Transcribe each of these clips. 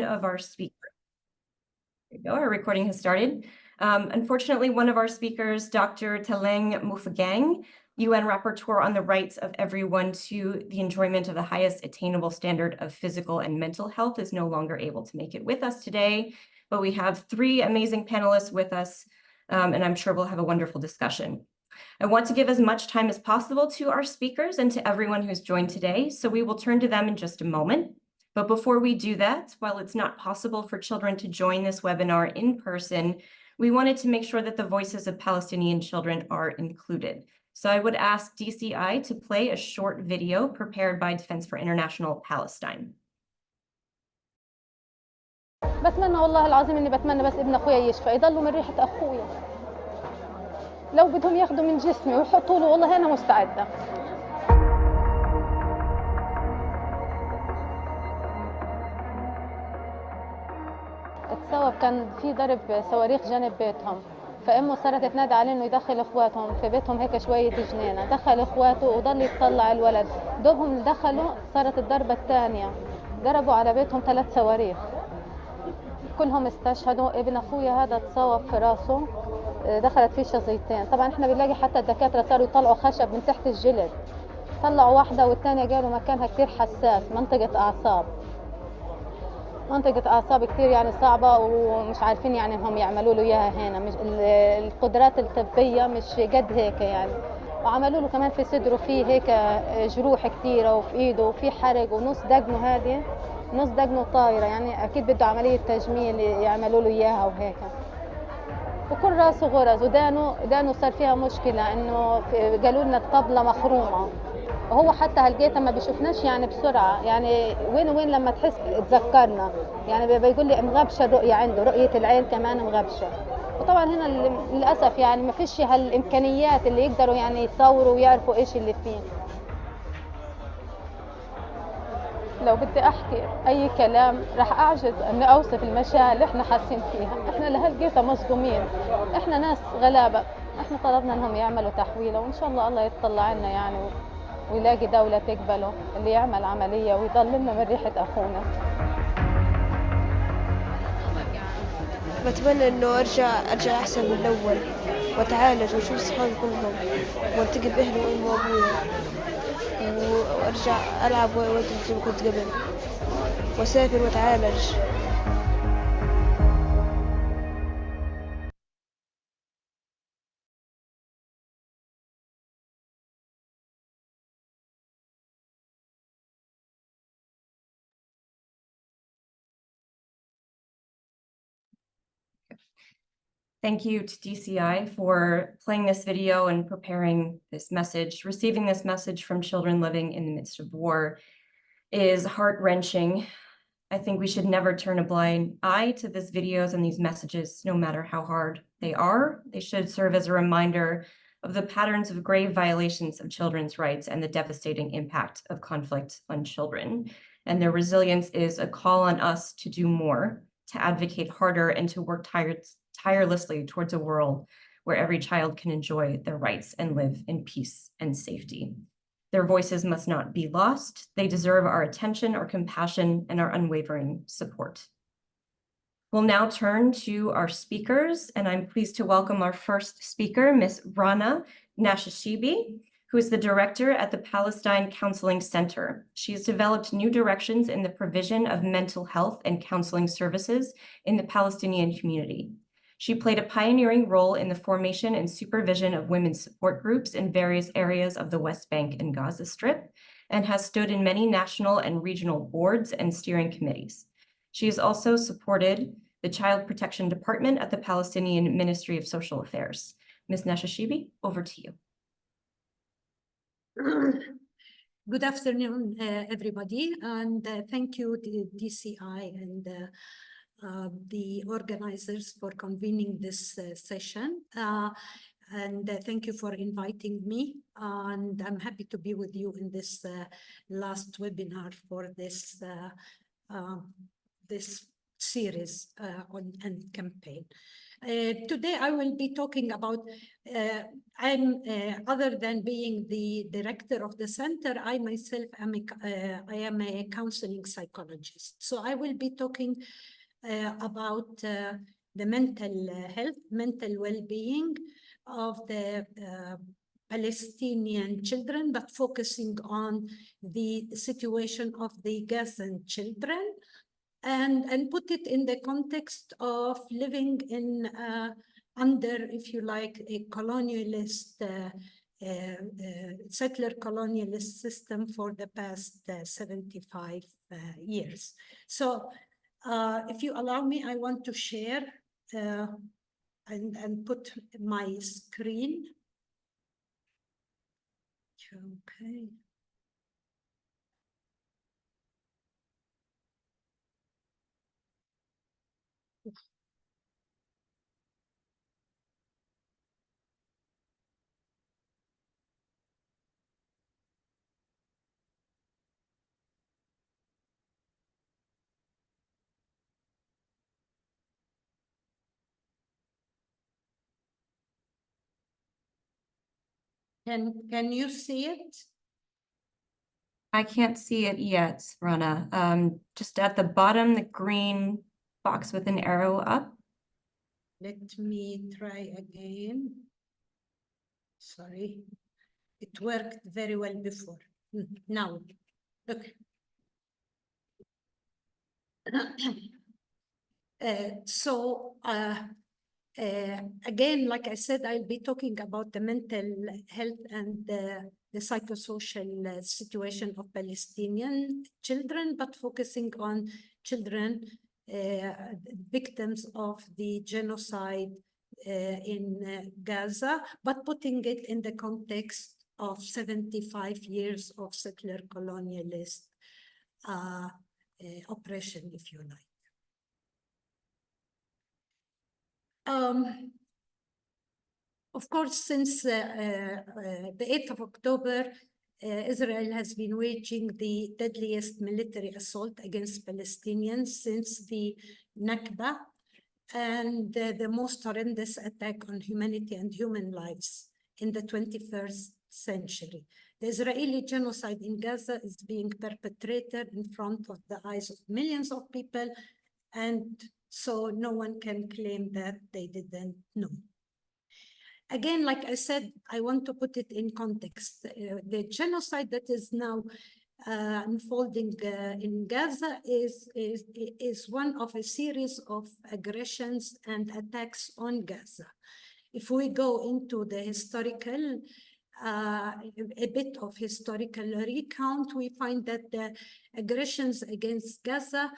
one of our speakers. There we go, our recording has started. Unfortunately, one of our speakers, Dr. Theleng Mufegang, UN Rapporteur on the rights of everyone to the enjoyment of the highest attainable standard of physical and mental health, is no longer able to make it with us today. But we have three amazing panelists with us, and I'm sure we'll have a wonderful discussion. I want to give as much time as possible to our speakers and to everyone who's joined today, so we will turn to them in just a moment. But before we do that, while it's not possible for children to join this webinar in person, we wanted to make sure that the voices of Palestinian children are included. So I would ask DCI to play a short video prepared by Defense for International Palestine. بتمنى والله العظيم اني بتمنى بس ابن اخويا يشفى يضلوا من ريحه اخويا لو بدهم ياخذوا من جسمي ويحطوا له والله انا مستعده السبب كان في ضرب صواريخ جنب بيتهم فامه صارت تنادي عليه انه يدخل اخواتهم في بيتهم هيك شويه جنينه دخل اخواته وضل يطلع الولد دوبهم دخلوا صارت الضربه الثانيه ضربوا على بيتهم 3 صواريخ كلهم استشهدوا ابن اخويا هذا تصاوب في راسه دخلت فيه شظيتين طبعا احنا بنلاقي حتى الدكاتره صاروا يطلعوا خشب من تحت الجلد طلعوا واحده والثانيه قالوا مكانها كثير حساس منطقه اعصاب كثير يعني صعبه ومش عارفين يعني انهم يعملوا له اياها هنا مش القدرات الطبيه مش قد هيك يعني وعملوا له كمان في صدره فيه هيك جروح كثيره وفي ايده وفي حرق ونص دقنه طايره يعني اكيد بده عمليه تجميل يعملوا له اياها وهيك وكل راسه غرز ودانه صار فيها مشكله انه قالوا لنا الطبله مخرومه وهو حتى هلقيتها ما بيشوفناش يعني بسرعه يعني وين لما تحس تذكرنا يعني بيقول لي مغبشه الرؤيه عنده رؤيه العين كمان مغبشه وطبعا هنا للاسف يعني ما فيش هالامكانيات اللي يقدروا يعني يصوروا ويعرفوا ايش اللي فيه لو بدي احكي اي كلام راح اعجز اني اوصف المشاعر اللي احنا حاسين فيها احنا لهالقيتها مصدومين احنا ناس غلابه احنا طلبنا انهم يعملوا تحويله وان شاء الله يطلع لنا يعني ويلاقي دولة تقبله اللي يعمل عملية ويضل لنا من ريحة أخونا بتمنى إنه أرجع أحسن من الأول وأتعالج وأشوف صحابي كلهم وألتقي بأهلي وأمي وأبويا وأرجع ألعب وأدرس زي ما كنت قبل وأسافر وأتعالج Thank you to DCI for playing this video and preparing this message. Receiving this message from children living in the midst of war is heart-wrenching. I think we should never turn a blind eye to these videos and these messages, no matter how hard they are. They should serve as a reminder of the patterns of grave violations of children's rights and the devastating impact of conflict on children. And their resilience is a call on us to do more, to advocate harder, and to work tirelessly towards a world where every child can enjoy their rights and live in peace and safety. Their voices must not be lost. They deserve our attention, our compassion, and our unwavering support. We'll now turn to our speakers, and I'm pleased to welcome our first speaker, Ms. Rana Nashashibi, who is the director at the Palestine Counseling Center. She has developed new directions in the provision of mental health and counseling services in the Palestinian community. She played a pioneering role in the formation and supervision of women's support groups in various areas of the West Bank and Gaza Strip, and has stood in many national and regional boards and steering committees. She has also supported the Child Protection Department at the Palestinian Ministry of Social Affairs. Ms. Nashashibi, over to you. Good afternoon, everybody, and thank you to DCI and the organizers for convening this session. And thank you for inviting me. And I'm happy to be with you in this last webinar for this series and campaign. Today I will be talking about, other than being the director of the center, I myself am a counseling psychologist. So I will be talking about the mental health, mental well-being of the Palestinian children, but focusing on the situation of the Gazan children, and put it in the context of living in under, if you like, a colonialist, settler colonialist system for the past 75 years. So if you allow me, I want to share and put my screen. Okay. Can you see it? I can't see it yet, Rana. Just at the bottom, the green box with an arrow up. Let me try again. Sorry, it worked very well before. Now, okay. Again, like I said, I'll be talking about the mental health and the psychosocial situation of Palestinian children, but focusing on children victims of the genocide in Gaza, but putting it in the context of 75 years of settler colonialist oppression, if you like. Of course, since the 8th of October, Israel has been waging the deadliest military assault against Palestinians since the Nakba, and the most horrendous attack on humanity and human lives in the 21st century. The Israeli genocide in Gaza is being perpetrated in front of the eyes of millions of people, and so no one can claim that they didn't know. Again, like I said, I want to put it in context. The genocide that is now unfolding in Gaza is one of a series of aggressions and attacks on Gaza. If we go into the historical, a bit of historical recount, we find that the aggressions against Gaza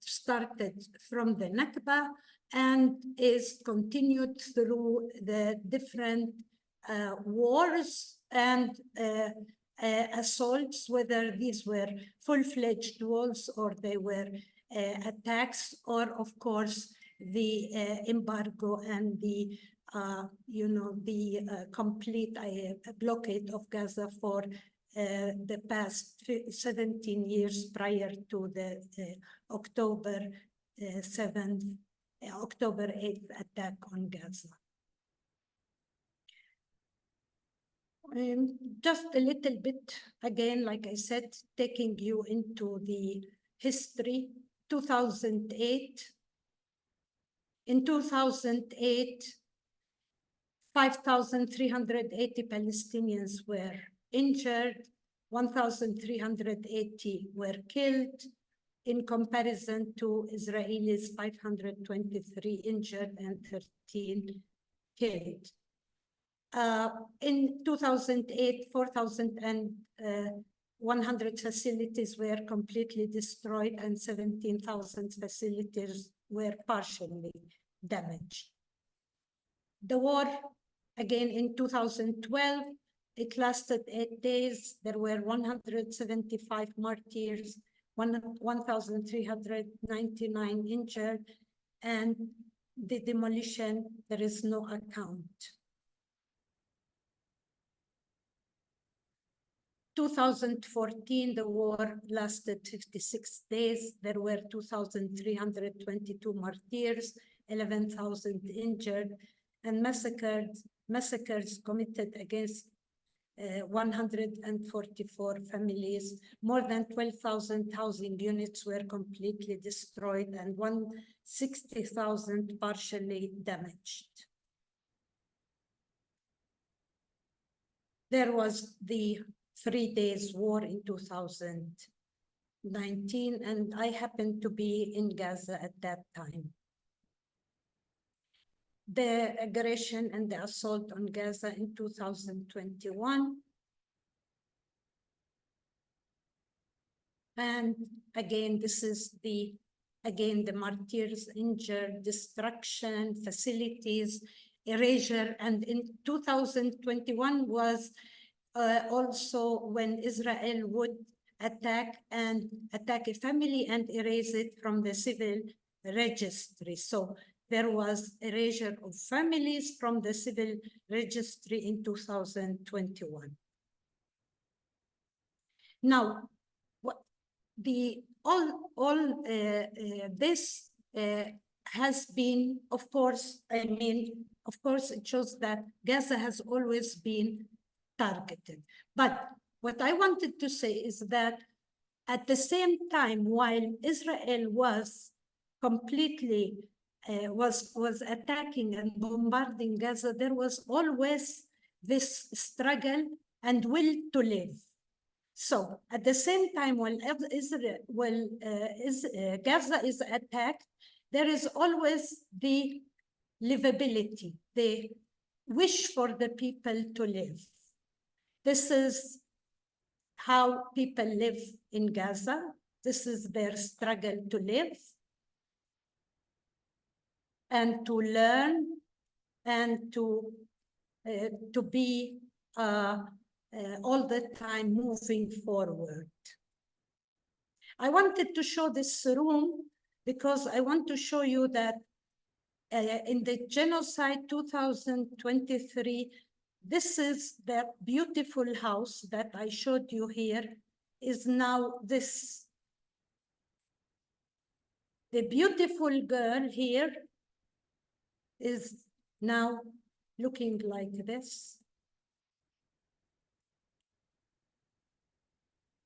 started from the Nakba and is continued through the different wars and assaults, whether these were full-fledged wars or they were attacks, or of course the embargo and the complete blockade of Gaza for the past 17 years prior to the October 8th attack on Gaza. Just a little bit, again, like I said, taking you into the history. 2008. In 2008, 5,380 Palestinians were injured, 1,380 were killed, in comparison to Israelis, 523 injured and 13 killed. In 2008, 4,100 facilities were completely destroyed and 17,000 facilities were partially damaged. The war, again, in 2012, it lasted 8 days. There were 175 martyrs, 1,399 injured, and the demolition, there is no account. 2014, the war lasted 56 days. There were 2,322 martyrs, 11,000 injured, and massacres committed against 144 families. More than 12,000 housing units were completely destroyed and 160,000 partially damaged. There was the 3 days war in 2019, and I happened to be in Gaza at that time. The aggression and the assault on Gaza in 2021. And again, this is the martyrs, injured, destruction, facilities, erasure. And in 2021 was also when Israel would attack a family and erase it from the civil registry. So there was erasure of families from the civil registry in 2021. Now, this has been, of course, it shows that Gaza has always been targeted. But what I wanted to say is that at the same time, while Israel was completely was attacking and bombarding Gaza, there was always this struggle and will to live. So at the same time, while Gaza is attacked, there is always the livability, the wish for the people to live. This is how people live in Gaza. This is their struggle to live and to learn and to be all the time moving forward. I wanted to show this room because I want to show you that in the genocide 2023, this is the beautiful house that I showed you here is now this. The beautiful girl here is now looking like this.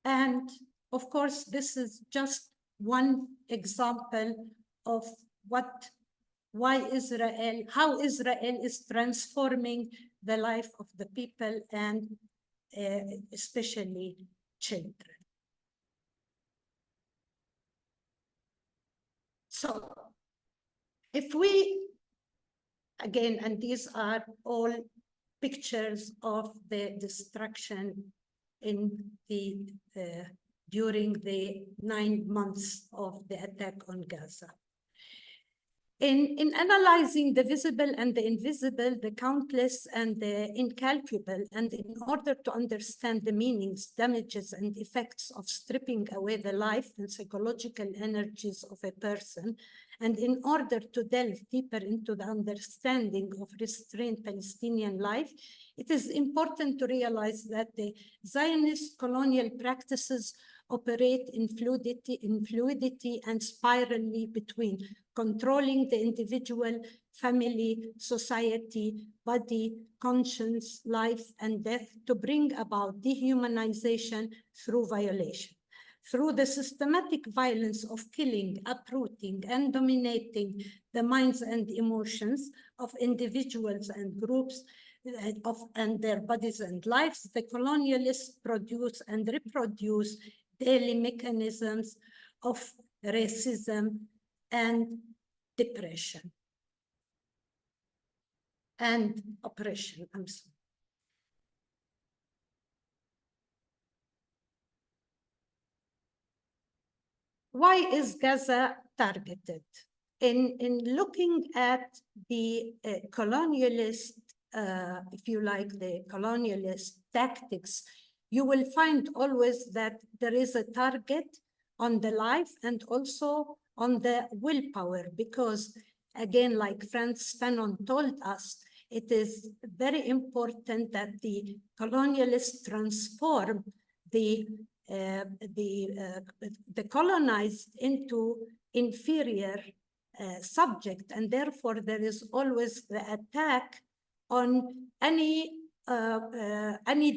And of course, this is just one example of how Israel is transforming the life of the people and especially children. So if we, again, and these are all pictures of the destruction during the 9 months of the attack on Gaza. In analyzing the visible and the invisible, the countless and the incalculable, and in order to understand the meanings, damages, and effects of stripping away the life and psychological energies of a person, and in order to delve deeper into the understanding of restrained Palestinian life, it is important to realize that the Zionist colonial practices operate in fluidity and spirally between controlling the individual, family, society, body, conscience, life, and death to bring about dehumanization through violation. Through the systematic violence of killing, uprooting, and dominating the minds and emotions of individuals and groups and their bodies and lives, the colonialists produce and reproduce daily mechanisms of racism and depression and oppression. I'm sorry. Why is Gaza targeted? In looking at the colonialist, if you like, the colonialist tactics, you will find always that there is a target on the life and also on the willpower, because again, like Frantz Fanon told us, it is very important that the colonialists transform the colonized into inferior subject, and therefore there is always the attack on any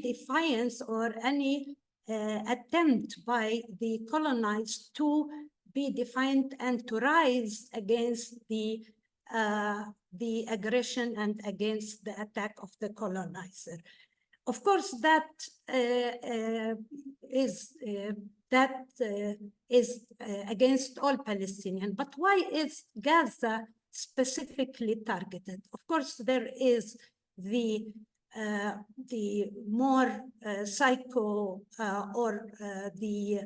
defiance or any attempt by the colonized to be defiant and to rise against the aggression and against the attack of the colonizer. Of course, that is against all Palestinians. But why is Gaza specifically targeted? Of course, there is the more psycho or the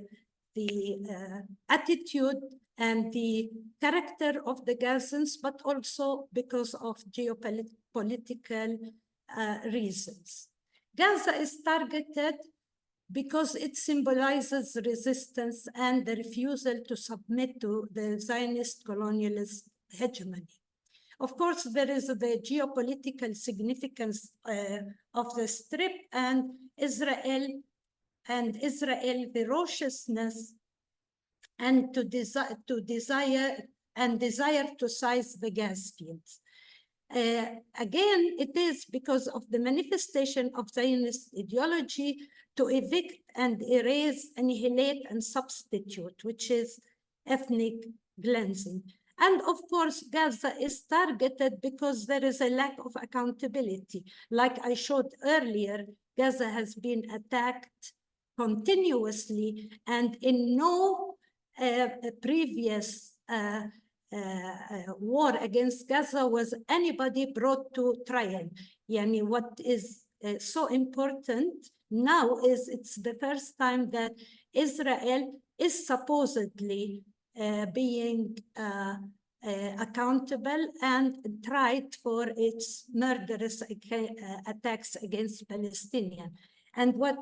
attitude and the character of the Gazans, but also because of geopolitical reasons. Gaza is targeted because it symbolizes resistance and the refusal to submit to the Zionist colonialist hegemony. Of course, there is the geopolitical significance of the Strip and Israel, ferociousness and desire to seize the gas fields. Again, it is because of the manifestation of Zionist ideology to evict and erase, annihilate, and substitute, which is ethnic cleansing. And of course, Gaza is targeted because there is a lack of accountability. Like I showed earlier, Gaza has been attacked continuously, and in no previous war against Gaza was anybody brought to trial. Yani what is so important now is it's the first time that Israel is supposedly being accountable and tried for its murderous attacks against Palestinians. And what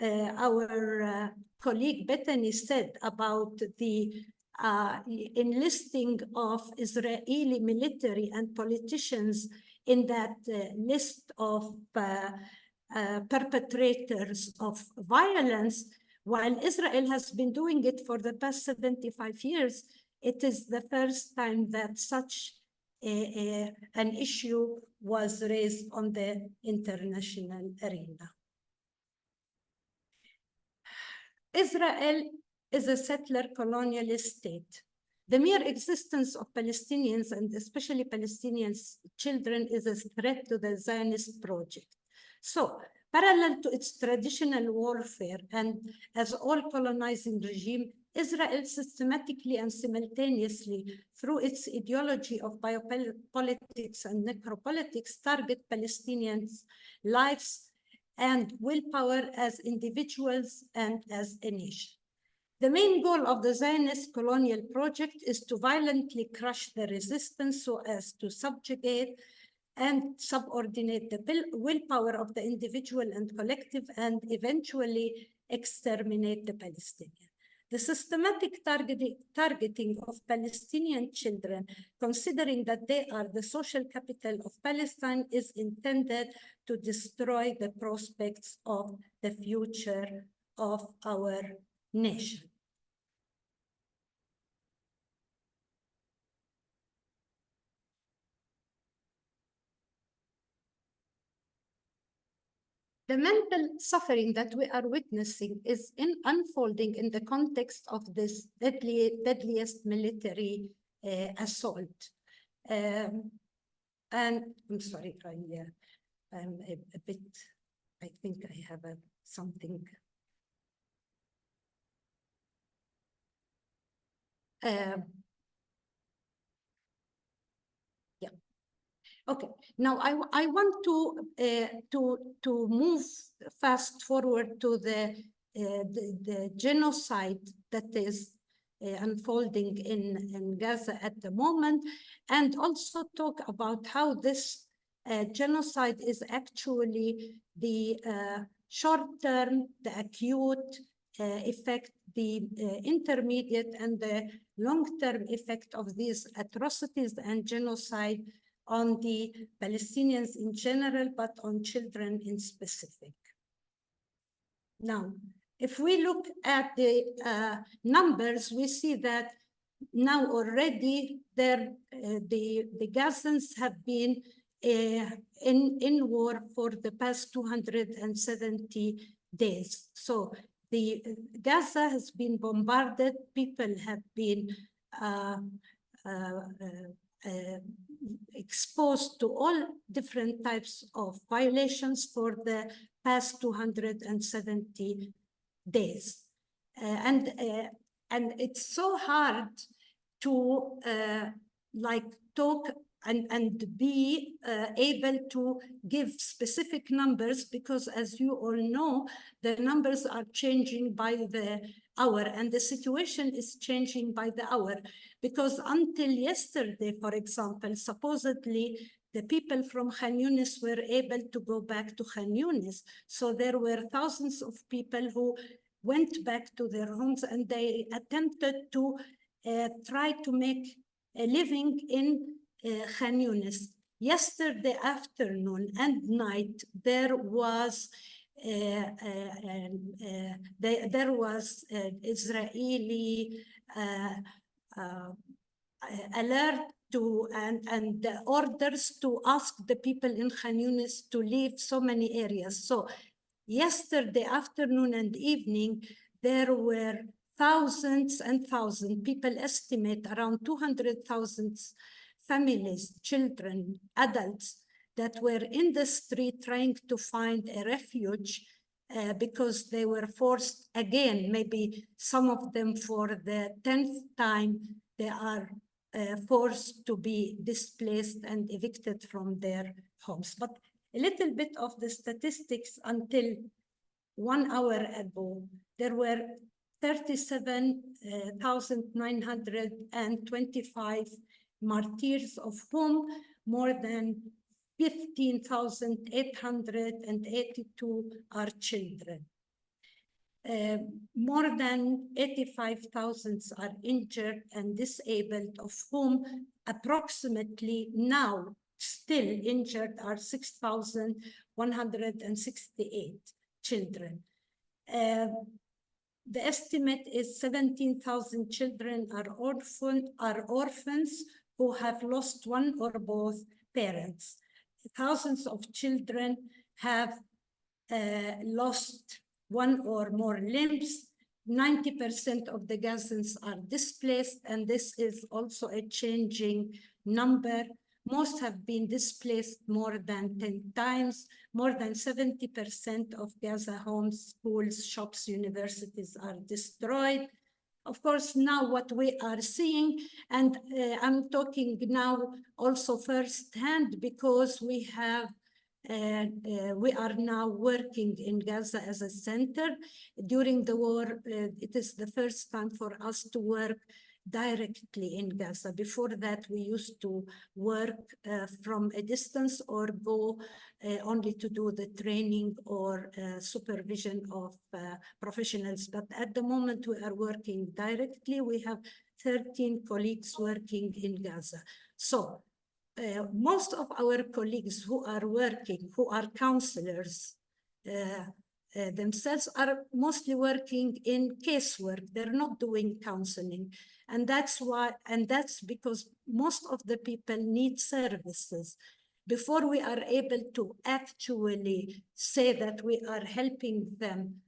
our colleague Bethany said about the enlisting of Israeli military and politicians in that list of perpetrators of violence, while Israel has been doing it for the past 75 years, it is the first time that such an issue was raised on the international arena. Israel is a settler colonialist state. The mere existence of Palestinians, and especially Palestinian children, is a threat to the Zionist project. So, parallel to its traditional warfare, and as all colonizing regime, Israel systematically and simultaneously, through its ideology of biopolitics and necropolitics, target Palestinians' lives and willpower as individuals and as a nation. The main goal of the Zionist colonial project is to violently crush the resistance so as to subjugate and subordinate the willpower of the individual and collective, and eventually exterminate the Palestinians. The systematic targeting of Palestinian children, considering that they are the social capital of Palestine, is intended to destroy the prospects of the future of our nation. The mental suffering that we are witnessing is unfolding in the context of this deadliest military assault. And I'm sorry, I'm a bit, I think I have something. Yeah. Okay. Now I want to move fast forward to the genocide that is unfolding in Gaza at the moment, and also talk about how this genocide is actually the short-term, the acute effect, the intermediate and the long-term effect of these atrocities and genocide on the Palestinians in general, but on children in specific. Now, If we look at the numbers, we see that now already the Gazans have been in war for the past 270 days. So the Gaza has been bombarded. People have been exposed to all different types of violations for the past 270 days. And it's so hard to like talk and be able to give specific numbers, because as you all know, the numbers are changing by the hour, and the situation is changing by the hour. Because until yesterday, for example, supposedly the people from Khan Yunis were able to go back to Khan Yunis. So there were thousands of people who went back to their homes, and they attempted to try to make a living in Khan Yunis. Yesterday afternoon and night, there was Israeli alert to and orders to ask the people in Khan Yunis to leave so many areas. So yesterday afternoon and evening, there were thousands and thousands, people estimate around 200,000 families, children, adults that were in the street trying to find a refuge because they were forced again, maybe some of them for the 10th time, they are forced to be displaced and evicted from their homes. But a little bit of the statistics until 1 hour ago, there were 37,925 martyrs, of whom more than 15,882 are children. More than 85,000 are injured and disabled, of whom approximately now still injured are 6,168 children. The estimate is 17,000 children are orphans who have lost one or both parents. Thousands of children have lost one or more limbs. 90% of the Gazans are displaced, and this is also a changing number. Most have been displaced more than 10 times. More than 70% of Gaza homes, schools, shops, universities are destroyed. Of course, now what we are seeing, and I'm talking now also firsthand because we are now working in Gaza as a center. During the war, it is the first time for us to work directly in Gaza. Before that, we used to work from a distance or go only to do the training or supervision of professionals. But at the moment, we are working directly. We have 13 colleagues working in Gaza. So most of our colleagues who are working, who are counselors, themselves are mostly working in casework. They're not doing counseling. And that's why, and that's because most of the people need services. Before we are able to actually say that we are helping them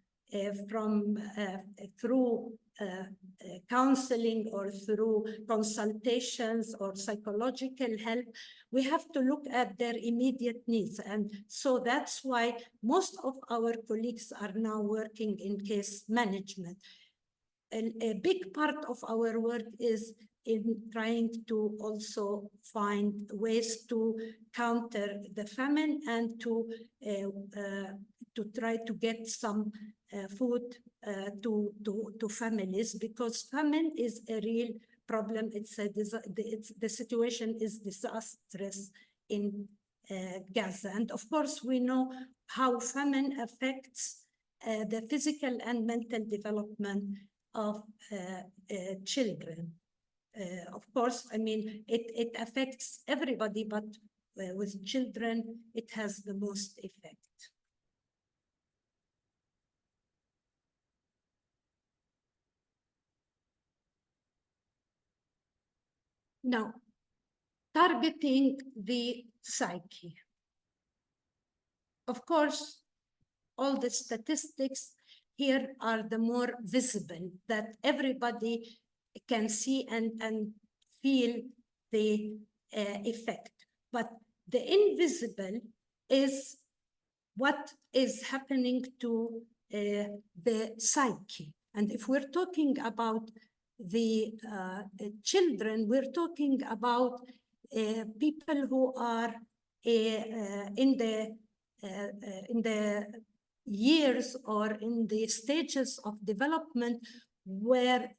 through counseling or through consultations or psychological help, we have to look at their immediate needs. And so that's why most of our colleagues are now working in case management. A big part of our work is in trying to also find ways to counter the famine and to try to get some food to families, because famine is a real problem. The situation is disastrous in Gaza. And of course, we know how famine affects the physical and mental development of children. Of course, I mean, it affects everybody, but with children, it has the most effect. Now, targeting the psyche. Of course, all the statistics here are the more visible, that everybody can see and feel the effect. But the invisible is what is happening to the psyche. And if we're talking about the children, we're talking about people who are in the years or in the stages of development where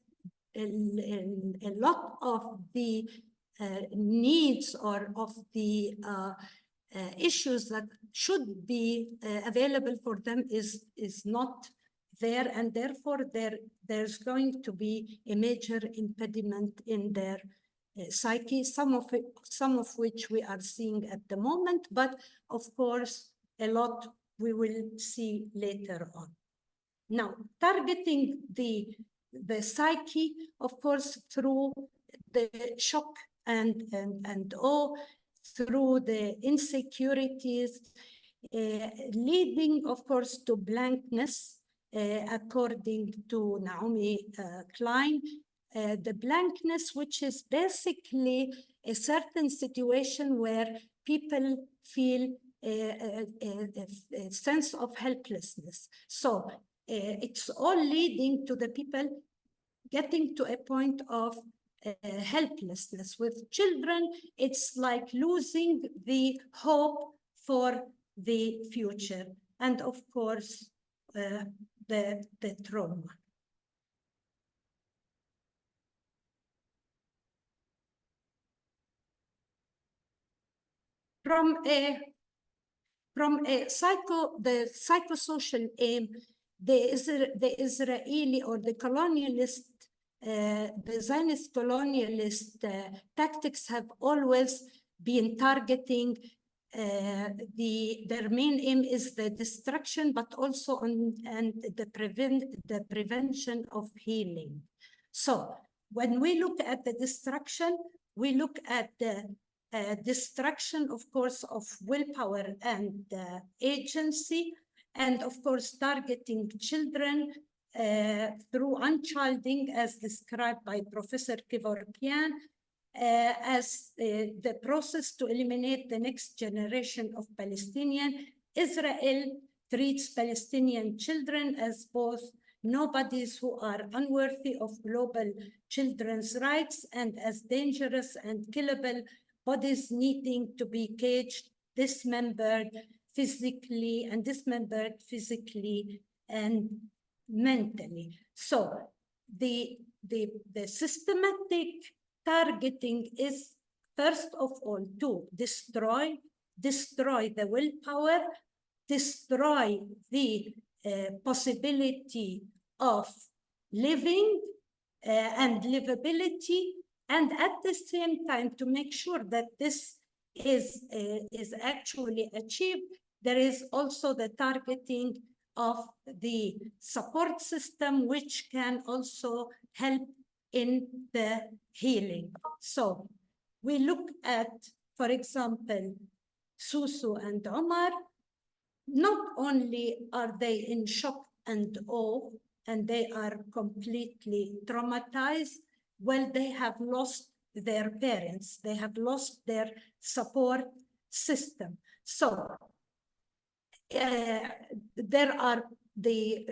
a lot of the needs or of the issues that should be available for them is not there, and therefore there's going to be a major impediment in their psyche, some of which we are seeing at the moment, but of course a lot we will see later on. Now, targeting the psyche, of course, through the shock and awe, through the insecurities, leading, of course, to blankness, according to Naomi Klein. The blankness, which is basically a certain situation where people feel a sense of helplessness. So it's all leading to the people getting to a point of helplessness. With children, it's like losing the hope for the future, and of course, the trauma. From the psychosocial aim, the Israeli or the colonialist, the Zionist colonialist tactics have always been targeting their main aim is the destruction, but also the prevention of healing. So when we look at the destruction, we look at the destruction, of course, of willpower and agency, and of course targeting children through unchilding, as described by Professor Kevorkian, as the process to eliminate the next generation of Palestinian. Israel treats Palestinian children as both nobodies who are unworthy of global children's rights and as dangerous and killable bodies needing to be caged, dismembered physically and mentally. So the systematic targeting is, first of all, to destroy the willpower, destroy the possibility of living and livability, and at the same time to make sure that this is actually achieved. There is also the targeting of the support system, which can also help in the healing. So we look at, for example, Susu and Omar. Not only are they in shock and awe, and they are completely traumatized, well, they have lost their parents, they have lost their support system. So there are the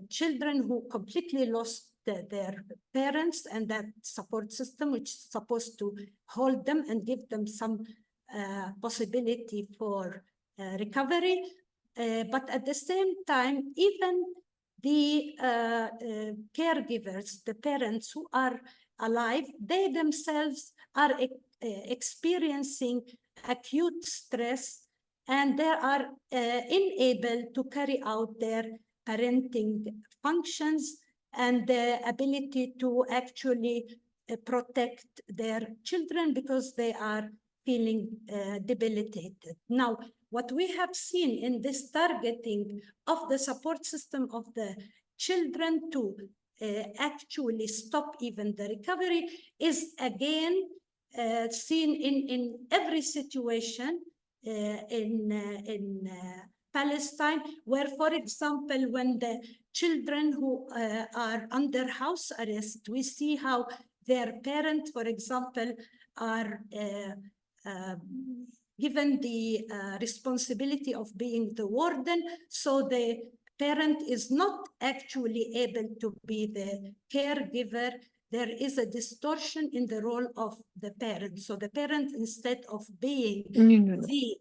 children who completely lost their parents and that support system, which is supposed to hold them and give them some possibility for recovery. But at the same time, even the caregivers, the parents who are alive, they themselves are experiencing acute stress, and they are unable to carry out their parenting functions and the ability to actually protect their children because they are feeling debilitated. Now, what we have seen in this targeting of the support system of the children to actually stop even the recovery is again seen in every situation in Palestine, where, for example, when the children who are under house arrest, we see how their parents, for example, are given the responsibility of being the warden, so the parent is not actually able to be the caregiver. There is a distortion in the role of the parent. So the parent, instead of being the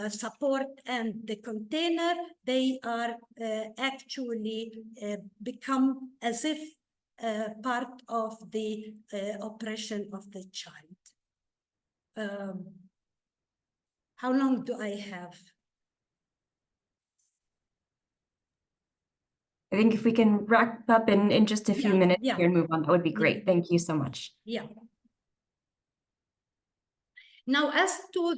support and the container, they are actually become as if part of the oppression of the child. How long do I have? I think if we can wrap up in just a few minutes yeah. here and move on, that would be great. Yeah. Thank you so much. Yeah. Now, as to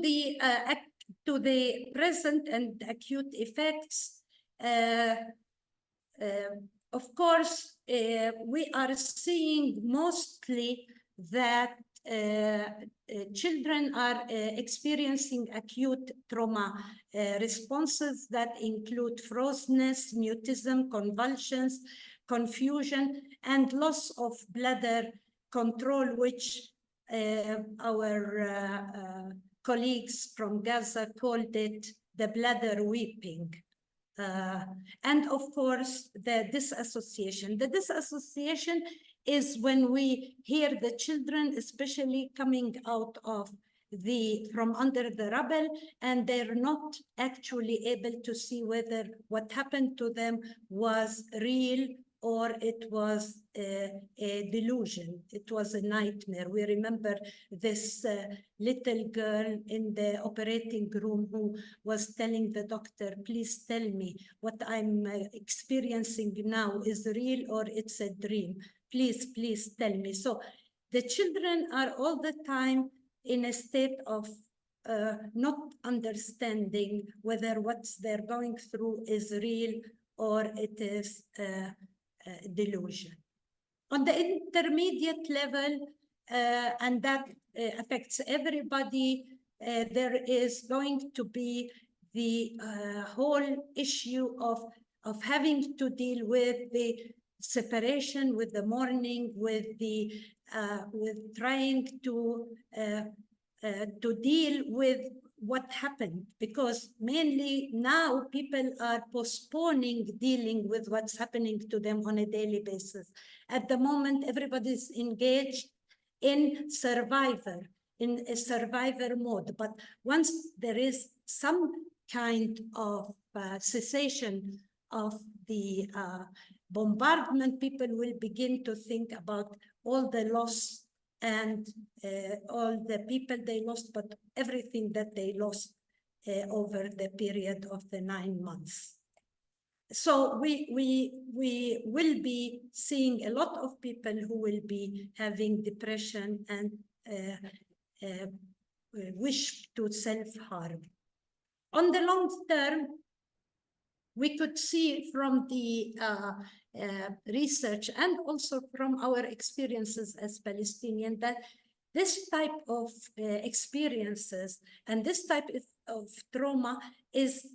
the present and acute effects, of course, we are seeing mostly that children are experiencing acute trauma responses that include frozenness, mutism, convulsions, confusion, and loss of bladder control, which our colleagues from Gaza called it the bladder weeping. And of course, the disassociation. The disassociation is when we hear the children, especially coming out of from under the rubble, and they're not actually able to see whether what happened to them was real or it was a delusion. It was a nightmare. We remember this little girl in the operating room who was telling the doctor, please tell me what I'm experiencing now is real or it's a dream. Please, please tell me. So the children are all the time in a state of not understanding whether what they're going through is real or it is delusion. On the intermediate level, and that affects everybody, there is going to be the whole issue of having to deal with the separation, with the mourning, with the with trying to deal with what happened, because mainly now people are postponing dealing with what's happening to them on a daily basis. At the moment, everybody's engaged in a survivor mode. But once there is some kind of cessation of the bombardment, people will begin to think about all the loss and all the people they lost, but everything that they lost over the period of the 9 months. So we will be seeing a lot of people who will be having depression and wish to self-harm. On the long term, we could see from the research and also from our experiences as Palestinian that this type of experiences and this type of trauma is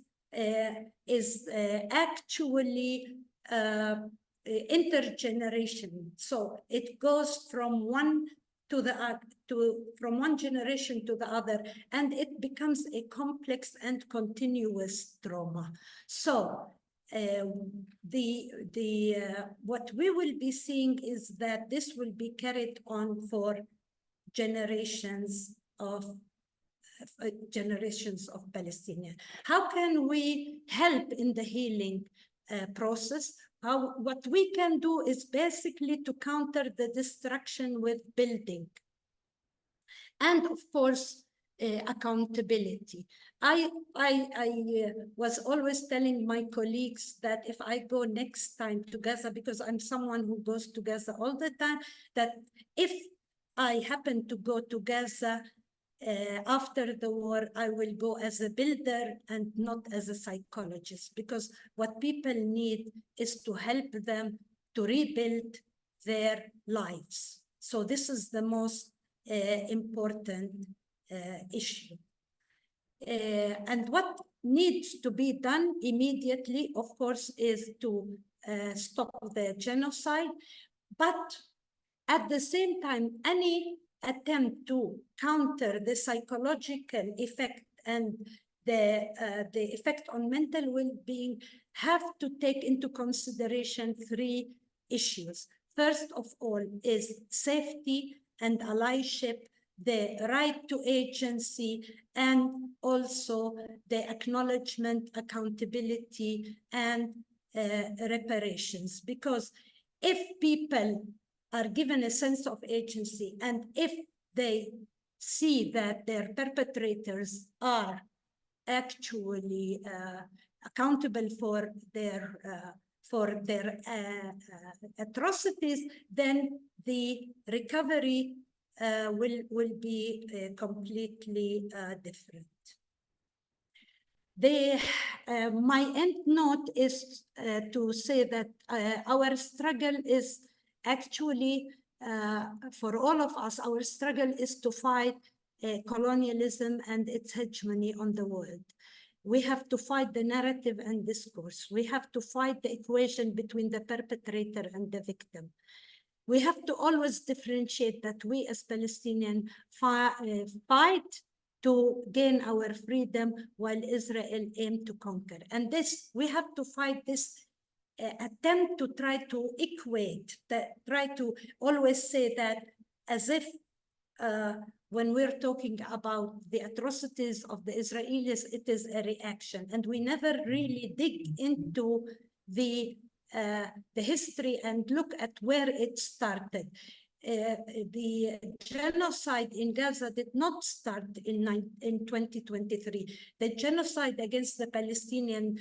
actually intergenerational. So it goes from one to the from one generation to the other, and it becomes a complex and continuous trauma. So what we will be seeing is that this will be carried on for generations of Palestinians. How can we help in the healing process? What we can do is basically to counter the destruction with building. And of course, accountability. I was always telling my colleagues that if I go next time to Gaza, because I'm someone who goes to Gaza all the time, that if I happen to go to Gaza after the war, I will go as a builder and not as a psychologist, because what people need is to help them to rebuild their lives. So this is the most important issue. And what needs to be done immediately, of course, is to stop the genocide, but at the same time, any attempt to counter the psychological effect and the effect on mental well-being have to take into consideration three issues. First of all is safety and allyship, the right to agency, and also the acknowledgement, accountability, and reparations. Because if people are given a sense of agency, and if they see that their perpetrators are actually accountable for their atrocities, then the recovery will be completely different. My end note is to say that our struggle is actually, for all of us, our struggle is to fight colonialism and its hegemony on the world. We have to fight the narrative and discourse. We have to fight the equation between the perpetrator and the victim. We have to always differentiate that we as Palestinians fight to gain our freedom while Israel aimed to conquer. And this, we have to fight this attempt to try to equate, try to always say that as if when we're talking about the atrocities of the Israelis, it is a reaction. And we never really dig into the history and look at where it started. The genocide in Gaza did not start in 2023. The genocide against the Palestinian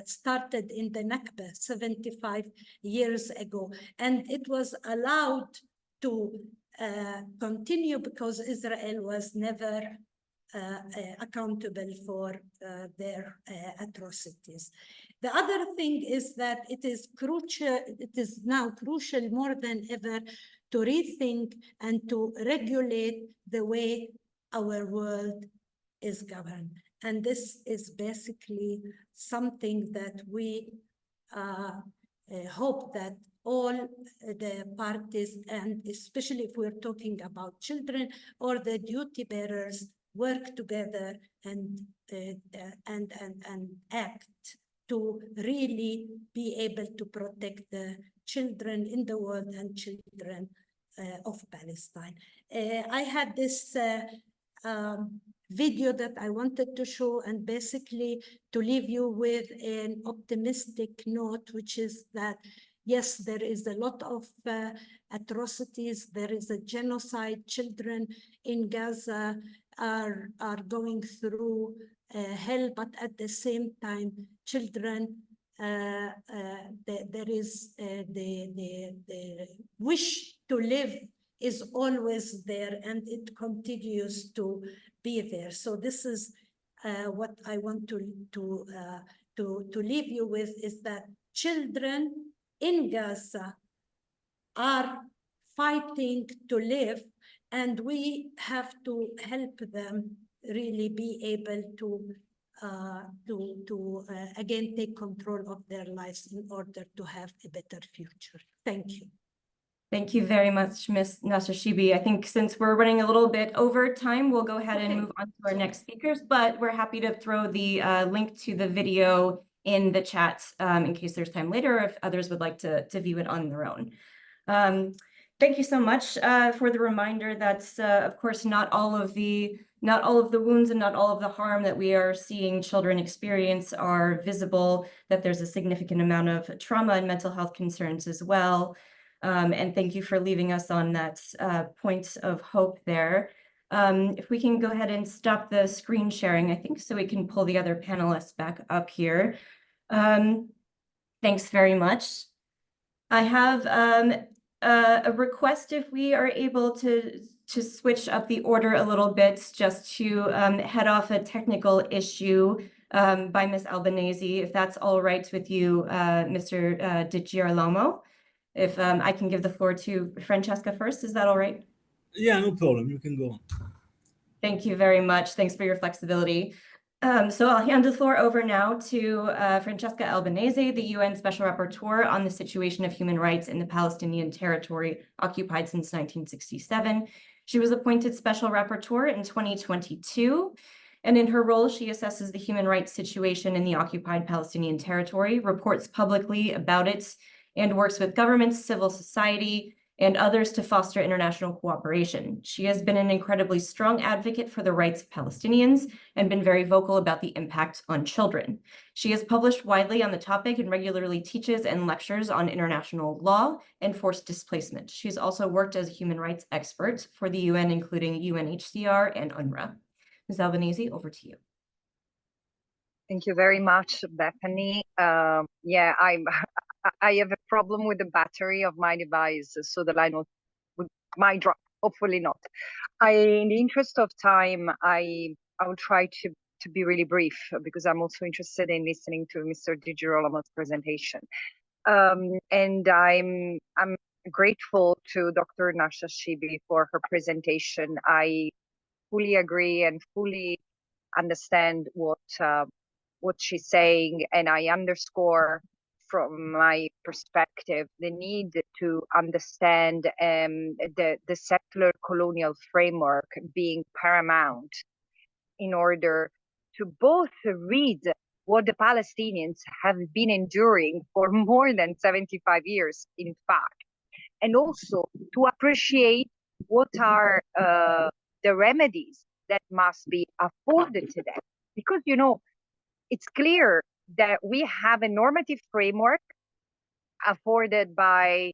started in the Nakba 75 years ago. And it was allowed to continue because Israel was never accountable for their atrocities. The other thing is that it is crucial, it is now crucial more than ever to rethink and to regulate the way our world is governed. And this is basically something that we hope that all the parties, and especially if we're talking about children or the duty bearers, work together and act to really be able to protect the children in the world and children of Palestine. I had this video that I wanted to show, and basically to leave you with an optimistic note, which is that yes, there is a lot of atrocities, there is a genocide, children in Gaza are going through hell, but at the same time, children, there is the wish to live is always there, and it continues to be there. So this is what I want to leave you with, is that children in Gaza are fighting to live, and we have to help them really be able to again take control of their lives in order to have a better future. Thank you. Thank you very much, Ms. Nashashibi. I think since we're running a little bit over time, we'll go ahead and move on to our next speakers, but we're happy to throw the link to the video in the chat in case there's time later, or if others would like to view it on their own. Thank you so much for the reminder that, of course, not all of the wounds and not all of the harm that we are seeing children experience are visible, that there's a significant amount of trauma and mental health concerns as well. And thank you for leaving us on that point of hope there. If we can go ahead and stop the screen sharing, I think, so we can pull the other panelists back up here. Thanks very much. I have a request, if we are able to switch up the order a little bit, just to head off a technical issue by Ms. Albanese, if that's all right with you, Mr. Girolamo. If I can give the floor to Francesca first, is that all right? Yeah, no problem. You can go on. Thank you very much. Thanks for your flexibility. So I'll hand the floor over now to Francesca Albanese, the UN Special Rapporteur on the situation of human rights in the Palestinian territory occupied since 1967. She was appointed Special Rapporteur in 2022. And in her role, she assesses the human rights situation in the occupied Palestinian territory, reports publicly about it, and works with governments, civil society, and others to foster international cooperation. She has been an incredibly strong advocate for the rights of Palestinians and been very vocal about the impact on children. She has published widely on the topic and regularly teaches and lectures on international law and forced displacement. She's also worked as a human rights expert for the UN, including UNHCR and UNRWA. Ms. Albanese, over to you. Thank you very much, Bethany. Yeah, I have a problem with the battery of my device, so the line might drop. Hopefully not. In the interest of time, I will try to be really brief because I'm also interested in listening to Mr. Girolamo's presentation. And I'm grateful to Dr. Nashashibi for her presentation. I fully agree and fully understand what she's saying, and I underscore from my perspective the need to understand the secular colonial framework being paramount in order to both read what the Palestinians have been enduring for more than 75 years, in fact, and also to appreciate what are the remedies that must be afforded to them. Because, you know, it's clear that we have a normative framework afforded by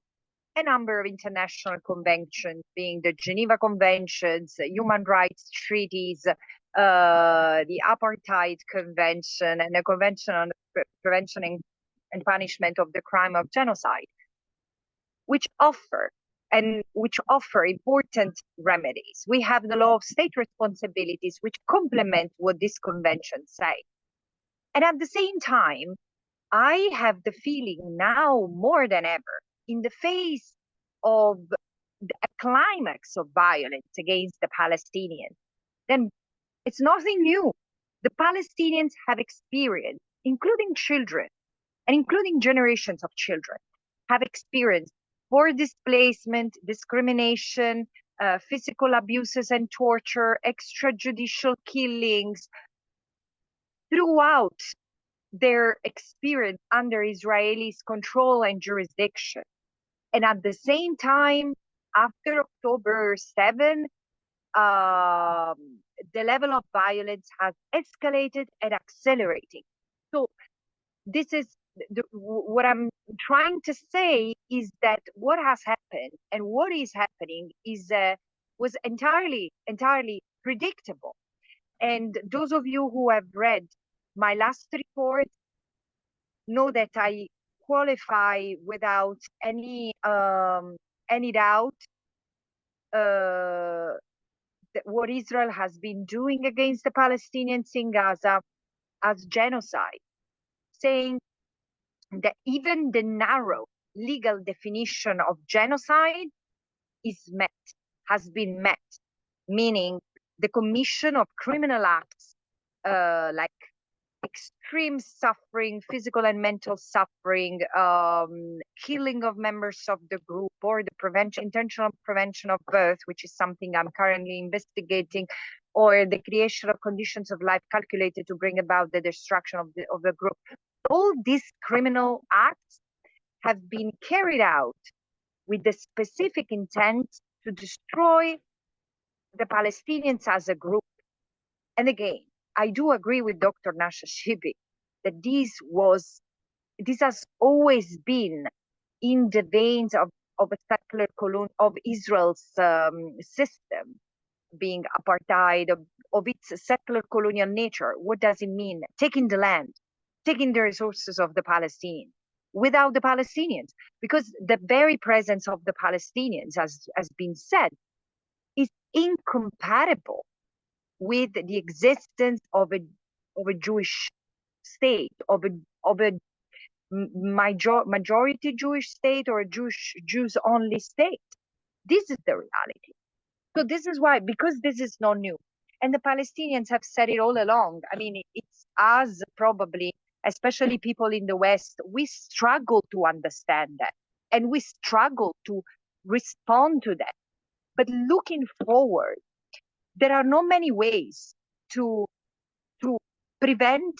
a number of international conventions, being the Geneva Conventions, human rights treaties, the Apartheid Convention, and the Convention on the Prevention and Punishment of the Crime of Genocide, which offer important remedies. We have the law of state responsibilities, which complement what these conventions say. And at the same time, I have the feeling now more than ever, in the face of a climax of violence against the Palestinians, then it's nothing new. The Palestinians have experienced, including children, and including generations of children, have experienced forced displacement, discrimination, physical abuses and torture, extrajudicial killings throughout their experience under Israelis' control and jurisdiction. And at the same time, after October 7, the level of violence has escalated and accelerating. So this is what I'm trying to say is that what has happened and what is happening was entirely predictable. And those of you who have read my last report know that I qualify without any doubt that what Israel has been doing against the Palestinians in Gaza as genocide, saying that even the narrow legal definition of genocide has been met, meaning the commission of criminal acts like extreme suffering, physical and mental suffering, killing of members of the group, or the intentional prevention of birth, which is something I'm currently investigating, or the creation of conditions of life calculated to bring about the destruction of the group. All these criminal acts have been carried out with the specific intent to destroy the Palestinians as a group. And again, I do agree with Dr. Nashashibi that this has always been in the veins of a secular of Israel's system, being apartheid, of its secular colonial nature. What does it mean? Taking the land, taking the resources of the Palestinians without the Palestinians, because the very presence of the Palestinians, as has been said, is incompatible with the existence of a Jewish state, of a majority Jewish state, or a Jews only state. This is the reality. So this is why, because this is not new. And the Palestinians have said it all along. I mean, it's us probably, especially people in the West, we struggle to understand that. And we struggle to respond to that. But looking forward, there are not many ways to prevent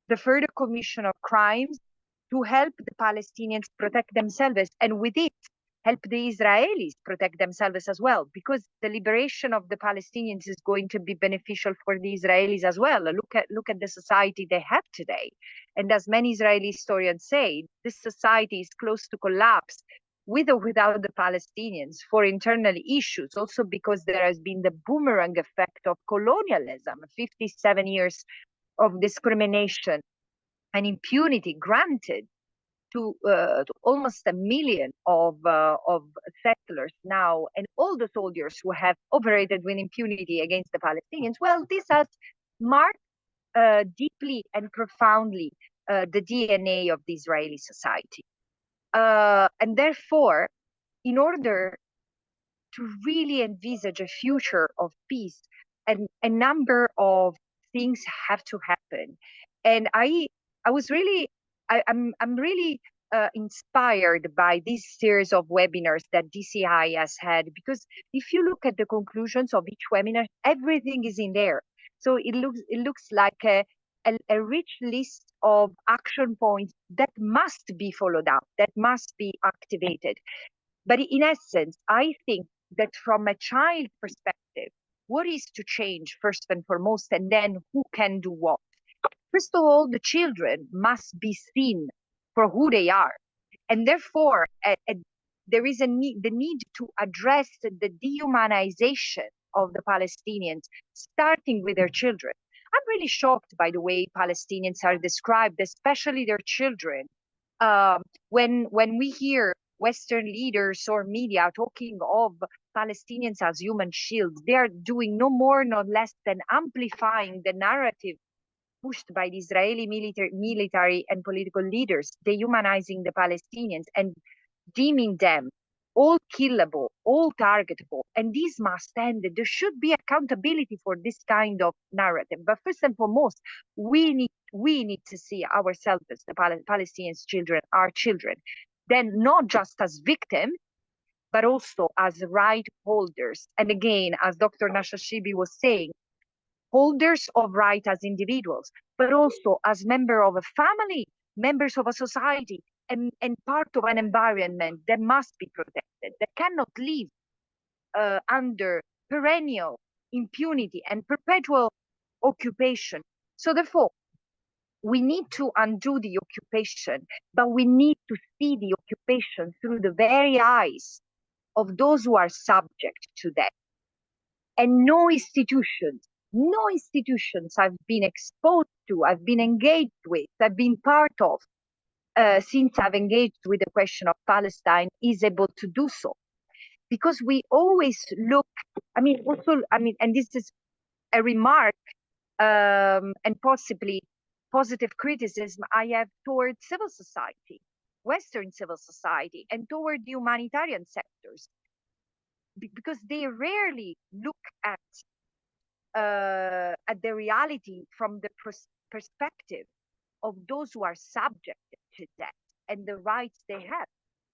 the further commission of crimes, to help the Palestinians protect themselves, and with it, help the Israelis protect themselves as well, because the liberation of the Palestinians is going to be beneficial for the Israelis as well. Look at the society they have today. And as many Israeli historians say, this society is close to collapse with or without the Palestinians for internal issues, also because there has been the boomerang effect of colonialism, 57 years of discrimination and impunity granted to almost 1 million of settlers now, and all the soldiers who have operated with impunity against the Palestinians. Well, this has marked deeply and profoundly the DNA of the Israeli society. And therefore, in order to really envisage a future of peace, and a number of things have to happen. And I'm really inspired by this series of webinars that DCI has had, because if you look at the conclusions of each webinar, everything is in there. So it looks like a rich list of action points that must be followed up, that must be activated. But in essence, I think that from a child perspective, what is to change first and foremost, and then who can do what? First of all, the children must be seen for who they are. And therefore, there is the need to address the dehumanization of the Palestinians, starting with their children. I'm really shocked by the way Palestinians are described, especially their children. When we hear Western leaders or media talking of Palestinians as human shields, they are doing no more, no less than amplifying the narrative pushed by the Israeli military and political leaders, dehumanizing the Palestinians and deeming them all killable, all targetable. And this must end. There should be accountability for this kind of narrative. But first and foremost, we need to see ourselves as the Palestinians' children, our children, then not just as victims, but also as right holders. And again, as Dr. Nashashibi was saying, holders of right as individuals, but also as members of a family, members of a society, and part of an environment that must be protected, that cannot live under perennial impunity and perpetual occupation. So therefore, we need to undo the occupation, but we need to see the occupation through the very eyes of those who are subject to that. And no institutions I've been exposed to, I've been engaged with, I've been part of, since I've engaged with the question of Palestine, is able to do so. Because we always look, and this is a remark and possibly positive criticism I have toward civil society, Western civil society, and toward the humanitarian sectors, because they rarely look at the reality from the perspective of those who are subjected to that and the rights they have.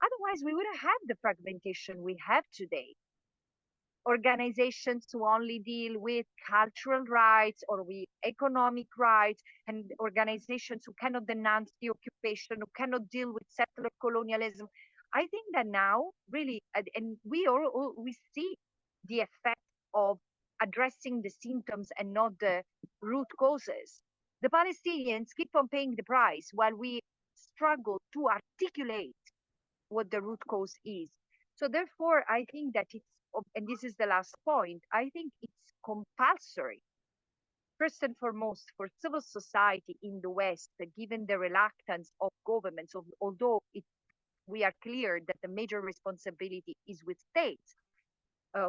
Otherwise, we wouldn't have the fragmentation we have today. Organizations who only deal with cultural rights or with economic rights, and organizations who cannot denounce the occupation, who cannot deal with settler colonialism. I think that now, really, and we see the effect of addressing the symptoms and not the root causes. The Palestinians keep on paying the price while we struggle to articulate what the root cause is. So therefore, I think that it's, and this is the last point, I think it's compulsory, first and foremost, for civil society in the West, given the reluctance of governments, although we are clear that the major responsibility is with states,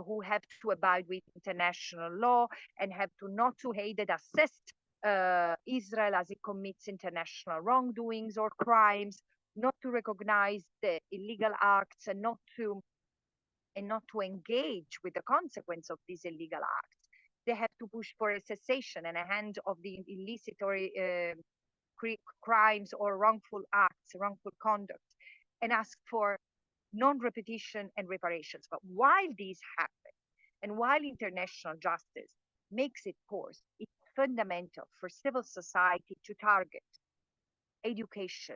who have to abide with international law and have to not to aid and assist Israel as it commits international wrongdoings or crimes, not to recognize the illegal acts, and not to and not to engage with the consequence of these illegal acts. They have to push for a cessation and a end of the illicit or crimes or wrongful acts, wrongful conduct, and ask for non-repetition and reparations. But while these happen, and while international justice makes it course, it's fundamental for civil society to target education.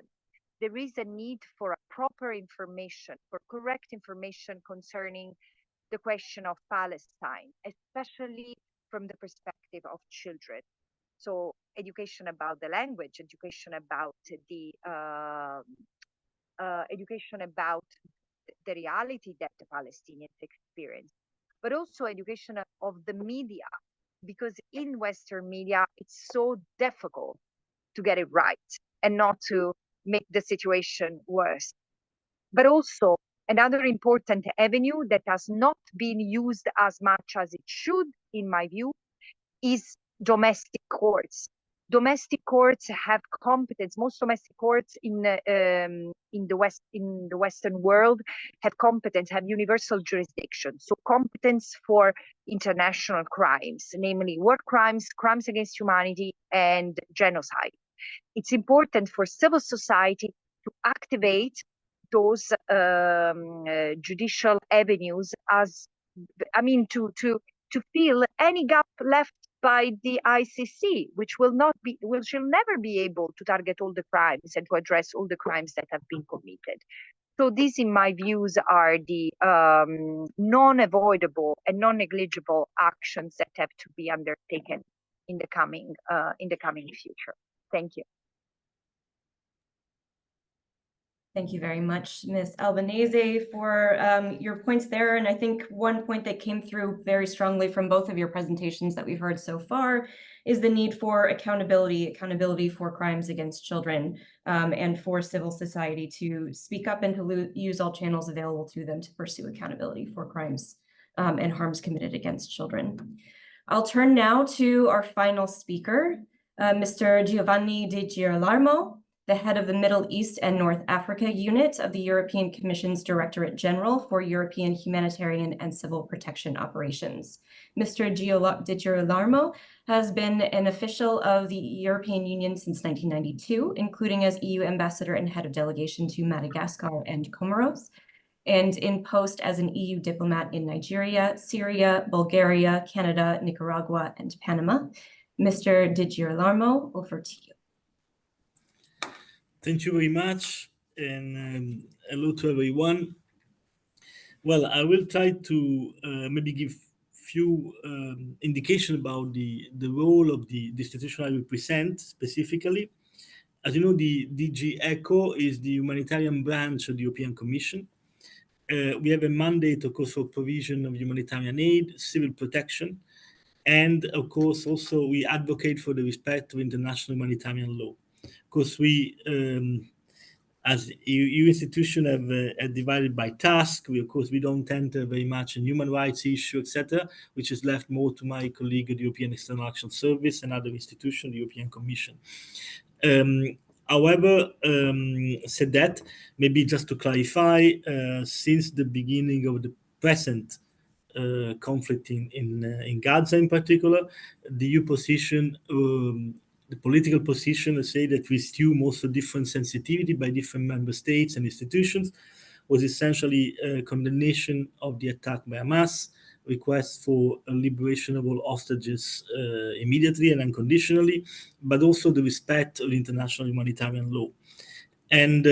There is a need for a proper information, for correct information concerning the question of Palestine, especially from the perspective of children. So education about the language, education about the reality that the Palestinians experience, but also education of the media, because in Western media, it's so difficult to get it right and not to make the situation worse. But also another important avenue that has not been used as much as it should, in my view, is domestic courts. Domestic courts have competence. Most domestic courts in the Western world have competence, have universal jurisdiction. So competence for international crimes, namely war crimes, crimes against humanity, and genocide. It's important for civil society to activate those judicial avenues to fill any gap left by the ICC, which will never be able to target all the crimes and to address all the crimes that have been committed. So these, in my views, are the non-avoidable and non-negligible actions that have to be undertaken in the coming future. Thank you. Thank you very much, Ms. Albanese, for your points there. And I think one point that came through very strongly from both of your presentations that we've heard so far is the need for accountability for crimes against children, and for civil society to speak up and to use all channels available to them to pursue accountability for crimes and harms committed against children. I'll turn now to our final speaker, Mr. Giovanni Di Girolamo, the head of the Middle East and North Africa unit of the European Commission's Directorate-General for European Humanitarian and Civil Protection Operations. Mr. Di Girolamo has been an official of the European Union since 1992, including as EU ambassador and head of delegation to Madagascar and Comoros, and in post as an EU diplomat in Nigeria, Syria, Bulgaria, Canada, Nicaragua, and Panama. Mr. Di Girolamo, over to you. Thank you very much, and hello to everyone. Well, I will try to maybe give few indication about the role of the institution I represent specifically. As you know, the DG ECHO is the humanitarian branch of the European Commission. We have a mandate, of course, for provision of humanitarian aid, civil protection, and of course, also we advocate for the respect of international humanitarian law. Of course, we, as EU institution, have divided by task. We don't enter very much in human rights issue, etc., which is left more to my colleague at the European External Action Service and other institutions, the European Commission. However, said that, maybe just to clarify, since the beginning of the present conflict in Gaza in particular, the EU position, the political position, let's say, that we stew most of different sensitivity by different member states and institutions, was essentially a condemnation of the attack by Hamas, request for a liberation of all hostages immediately and unconditionally, but also the respect of international humanitarian law. And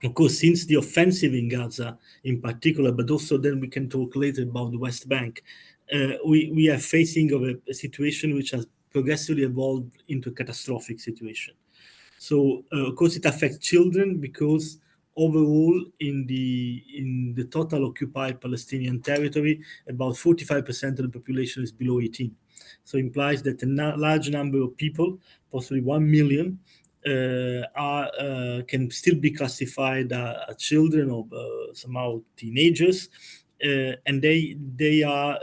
of course, since the offensive in Gaza in particular, but also then we can talk later about the West Bank, we are facing of a situation which has progressively evolved into a catastrophic situation. So, of course, it affects children because overall in the total occupied Palestinian territory, about 45% of the population is below 18. So it implies that a large number of people, possibly 1 million, can still be classified as children or somehow teenagers, and they are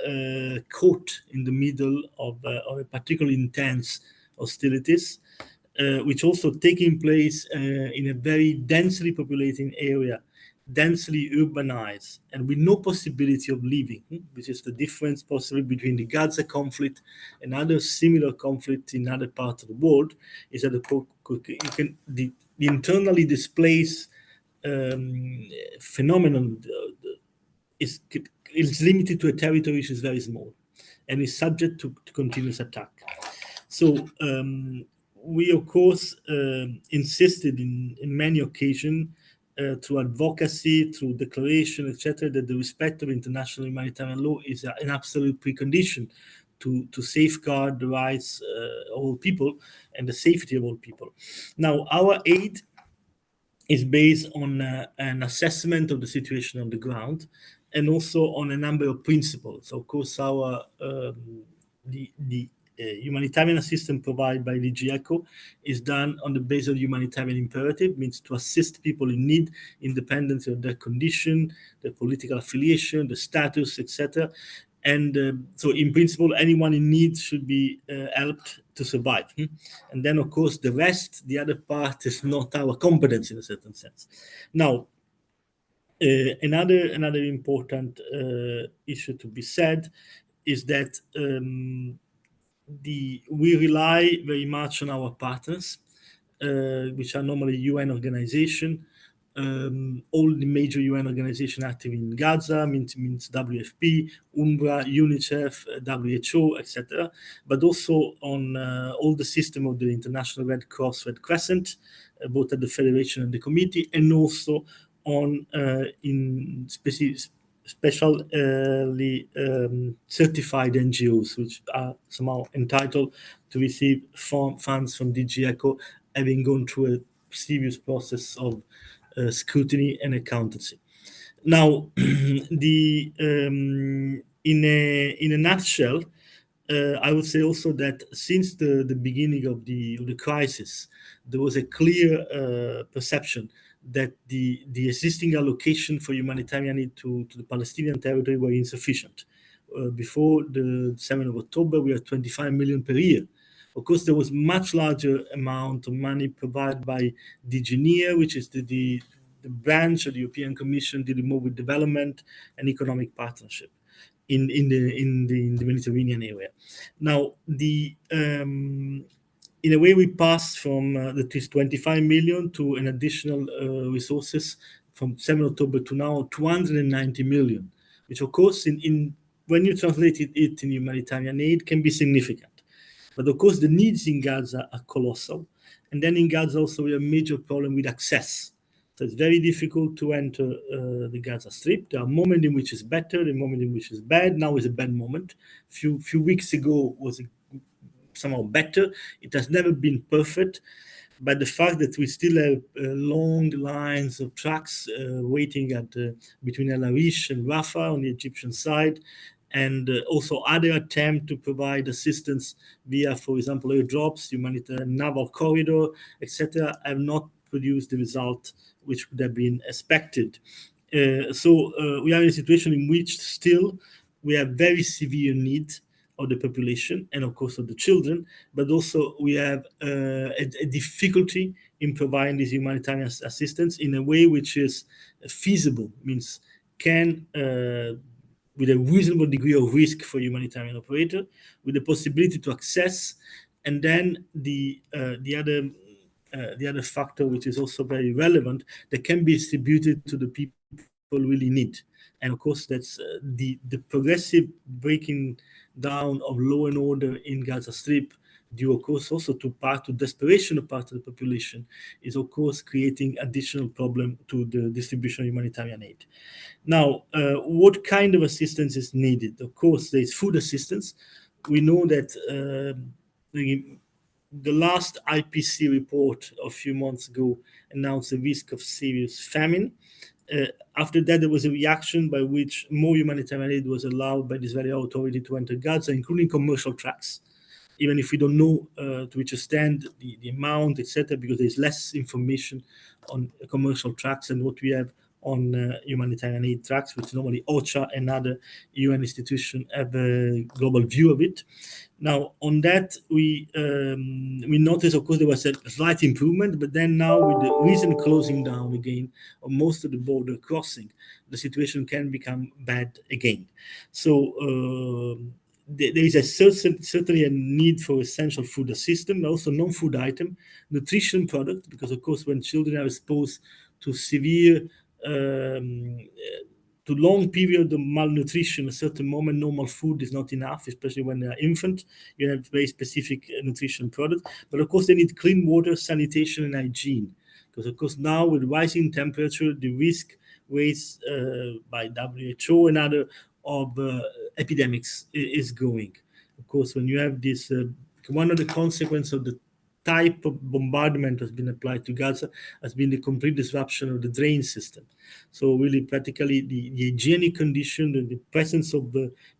caught in the middle of a particularly intense hostilities, which also taking place in a very densely populated area densely urbanized and with no possibility of living, which is the difference possibly between the Gaza conflict and other similar conflicts in other parts of the world, is that the internally displaced phenomenon is limited to a territory which is very small and is subject to continuous attack. So we, of course, insisted in many occasions through advocacy, through declaration, etc., that the respect of international humanitarian law is an absolute precondition to safeguard the rights of all people and the safety of all people. Now, our aid is based on an assessment of the situation on the ground and also on a number of principles. So, of course, our the humanitarian assistance provided by DG ECHO is done on the basis of humanitarian imperative, means to assist people in need, independent of their condition, their political affiliation, the status, etc. And so in principle, anyone in need should be helped to survive. And then, of course, the rest, the other part, is not our competence in a certain sense. Now, another important issue to be said is that we rely very much on our partners, which are normally UN organizations. All the major UN organizations active in Gaza means WFP, UNRWA, UNICEF, WHO, etc., but also on all the system of the International Red Cross, Red Crescent, both at the Federation and the Committee, and also on in specially certified NGOs, which are somehow entitled to receive funds from DG ECHO, having gone through a serious process of scrutiny and accountancy. Now, in a nutshell, I would say also that since the beginning of the crisis, there was a clear perception that the existing allocation for humanitarian aid to the Palestinian territory were insufficient. Before the 7th of October, we had 25 million per year. Of course, there was much larger amount of money provided by DG NEAR, which is the branch of the European Commission dealing more with development and economic partnership in the Mediterranean area. Now, in a way, we passed from this 25 million to an additional resources from 7 October to now 290 million, which of course, when you translate it in humanitarian aid, can be significant. But of course, the needs in Gaza are colossal. And then in Gaza also, we have a major problem with access. So it's very difficult to enter the Gaza Strip. There are moments in which it's better, the moment in which it's bad. Now is a bad moment. Few weeks ago was somehow better. It has never been perfect. But the fact that we still have long lines of trucks waiting at between El Arish and Rafah on the Egyptian side, and also other attempts to provide assistance via, for example, airdrops, humanitarian naval corridor, etc., have not produced the result which would have been expected. So we are in a situation in which still we have very severe need of the population and of course of the children, but also we have a difficulty in providing this humanitarian assistance in a way which is feasible, means can with a reasonable degree of risk for humanitarian operator, with the possibility to access, and then the other factor which is also very relevant, that can be distributed to the people really need. And of course, that's the progressive breaking down of law and order in Gaza Strip, due of course also to desperation of part of the population, is of course creating additional problem to the distribution of humanitarian aid. Now, what kind of assistance is needed? Of course, there is food assistance. We know that the last IPC report a few months ago announced a risk of serious famine. After that, there was a reaction by which more humanitarian aid was allowed by the Israeli authority to enter Gaza, including commercial trucks, even if we don't know to which extent the amount, etc., because there's less information on commercial trucks than what we have on humanitarian aid tracks, which normally OCHA and other UN institutions have a global view of it. Now, on that, we noticed, of course, there was a slight improvement, but then now with the recent closing down again of most of the border crossing, the situation can become bad again. So there is a certainly a need for essential food assistance, also non-food item, nutrition product, because of course when children are exposed to severe to long period of malnutrition, a certain moment normal food is not enough, especially when they are infant. You have very specific nutrition products, but of course they need clean water, sanitation, and hygiene, because of course now with rising temperature, the risk raised by WHO and other of epidemics is growing. Of course, when you have this, one of the consequences of the type of bombardment has been applied to Gaza has been the complete disruption of the drain system. So really practically the hygienic condition, the presence of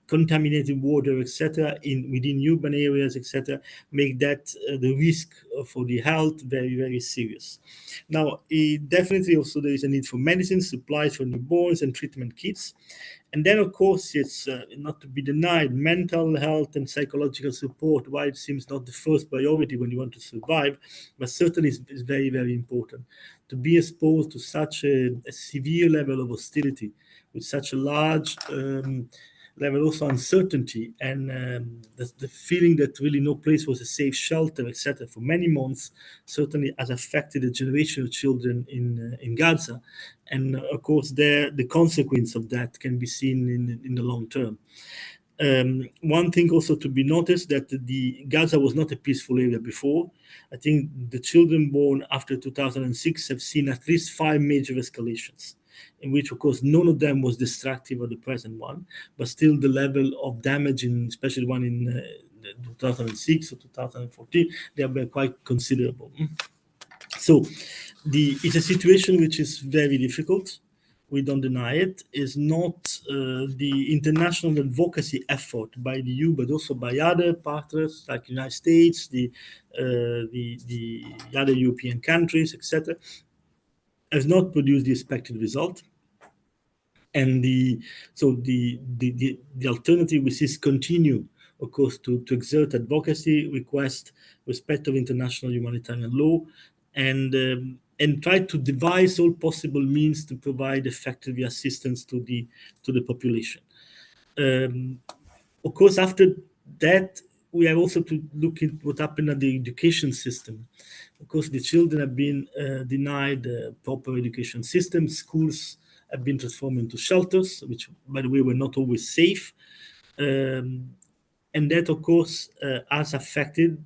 contaminated water, etc., within urban areas, etc., make that the risk for the health very, very serious. Now, definitely also there is a need for medicine, supplies for newborns, and treatment kits. And then, of course, it's not to be denied, mental health and psychological support, why it seems not the first priority when you want to survive, but certainly is very, very important. To be exposed to such a severe level of hostility, with such a large level also uncertainty, and the feeling that really no place was a safe shelter, etc., for many months, certainly has affected a generation of children in Gaza. And of course, the consequence of that can be seen in the long term. One thing also to be noticed that the Gaza was not a peaceful area before. I think the children born after 2006 have seen at least 5 major escalations, in which, of course, none of them was destructive of the present one, but still the level of damage, especially one in 2006 or 2014, they have been quite considerable. So it's a situation which is very difficult. We don't deny it. Is not the international advocacy effort by the EU, but also by other partners like the United States, the other European countries, etc., has not produced the expected result. And the alternative we see is continue, of course, to exert advocacy, request respect of international humanitarian law, and try to devise all possible means to provide effective assistance to the population. Of course, after that, we have also to look at what happened at the education system. Of course, the children have been denied a proper education system. Schools have been transformed into shelters, which, by the way, were not always safe. And that, of course, has affected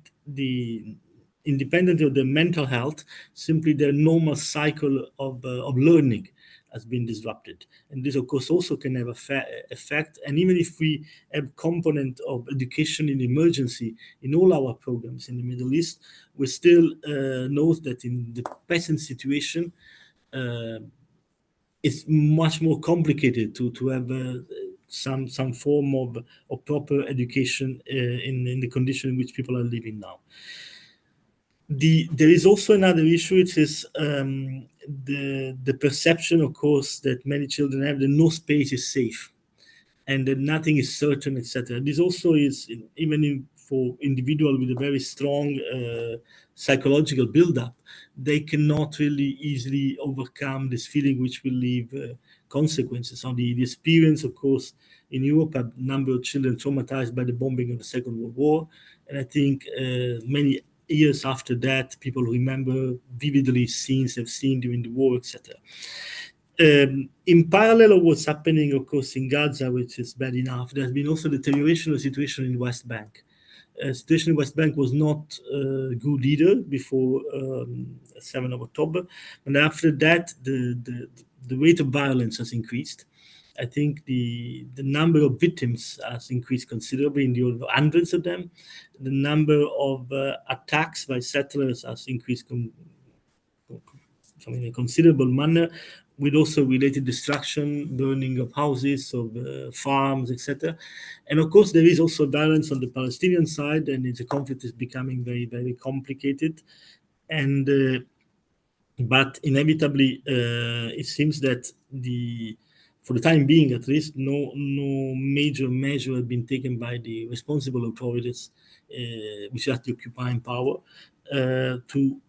independent of their mental health, simply their normal cycle of learning has been disrupted. And this, of course, also can have effect. And even if we have component of education in emergency in all our programs in the Middle East, we still know that in the present situation, it's much more complicated to have some form of proper education in the condition in which people are living now. There is also another issue, which is the perception, of course, that many children have that no space is safe and that nothing is certain, etc. This also is, even for individuals with a very strong psychological buildup, they cannot really easily overcome this feeling, which will leave consequences. On the experience, of course, in Europe, a number of children traumatized by the bombing of the Second World War, and I think many years after that, people remember vividly scenes they've seen during the war, etc. In parallel of what's happening, of course, in Gaza, which is bad enough, there's been also deterioration of the situation in the West Bank. Situation in West Bank was not good either before 7th of October. And after that, the rate of violence has increased. I think the number of victims has increased considerably, in the order of hundreds of them. The number of attacks by settlers has increased in a considerable manner, with also related destruction, burning of houses, of farms, etc. And of course, there is also violence on the Palestinian side, and the conflict is becoming very, very complicated. And But inevitably, it seems that for the time being, at least, no major measure has been taken by the responsible authorities, which are the occupying power, to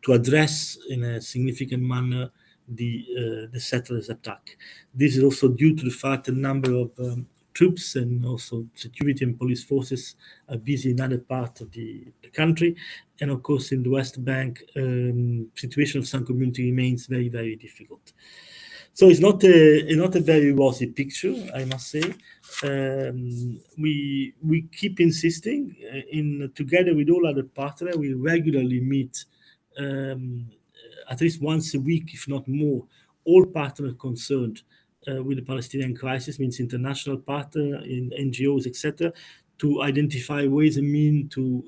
address in a significant manner the settlers' attack. This is also due to the fact that a number of troops and also security and police forces are busy in other parts of the country. And of course, in the West Bank, situation of some community remains very, very difficult. So it's not a very rosy picture, I must say. We keep insisting together with all other partners. We regularly meet at least once a week, if not more, all partners concerned with the Palestinian crisis, means international partners, in NGOs, etc., to identify ways and means to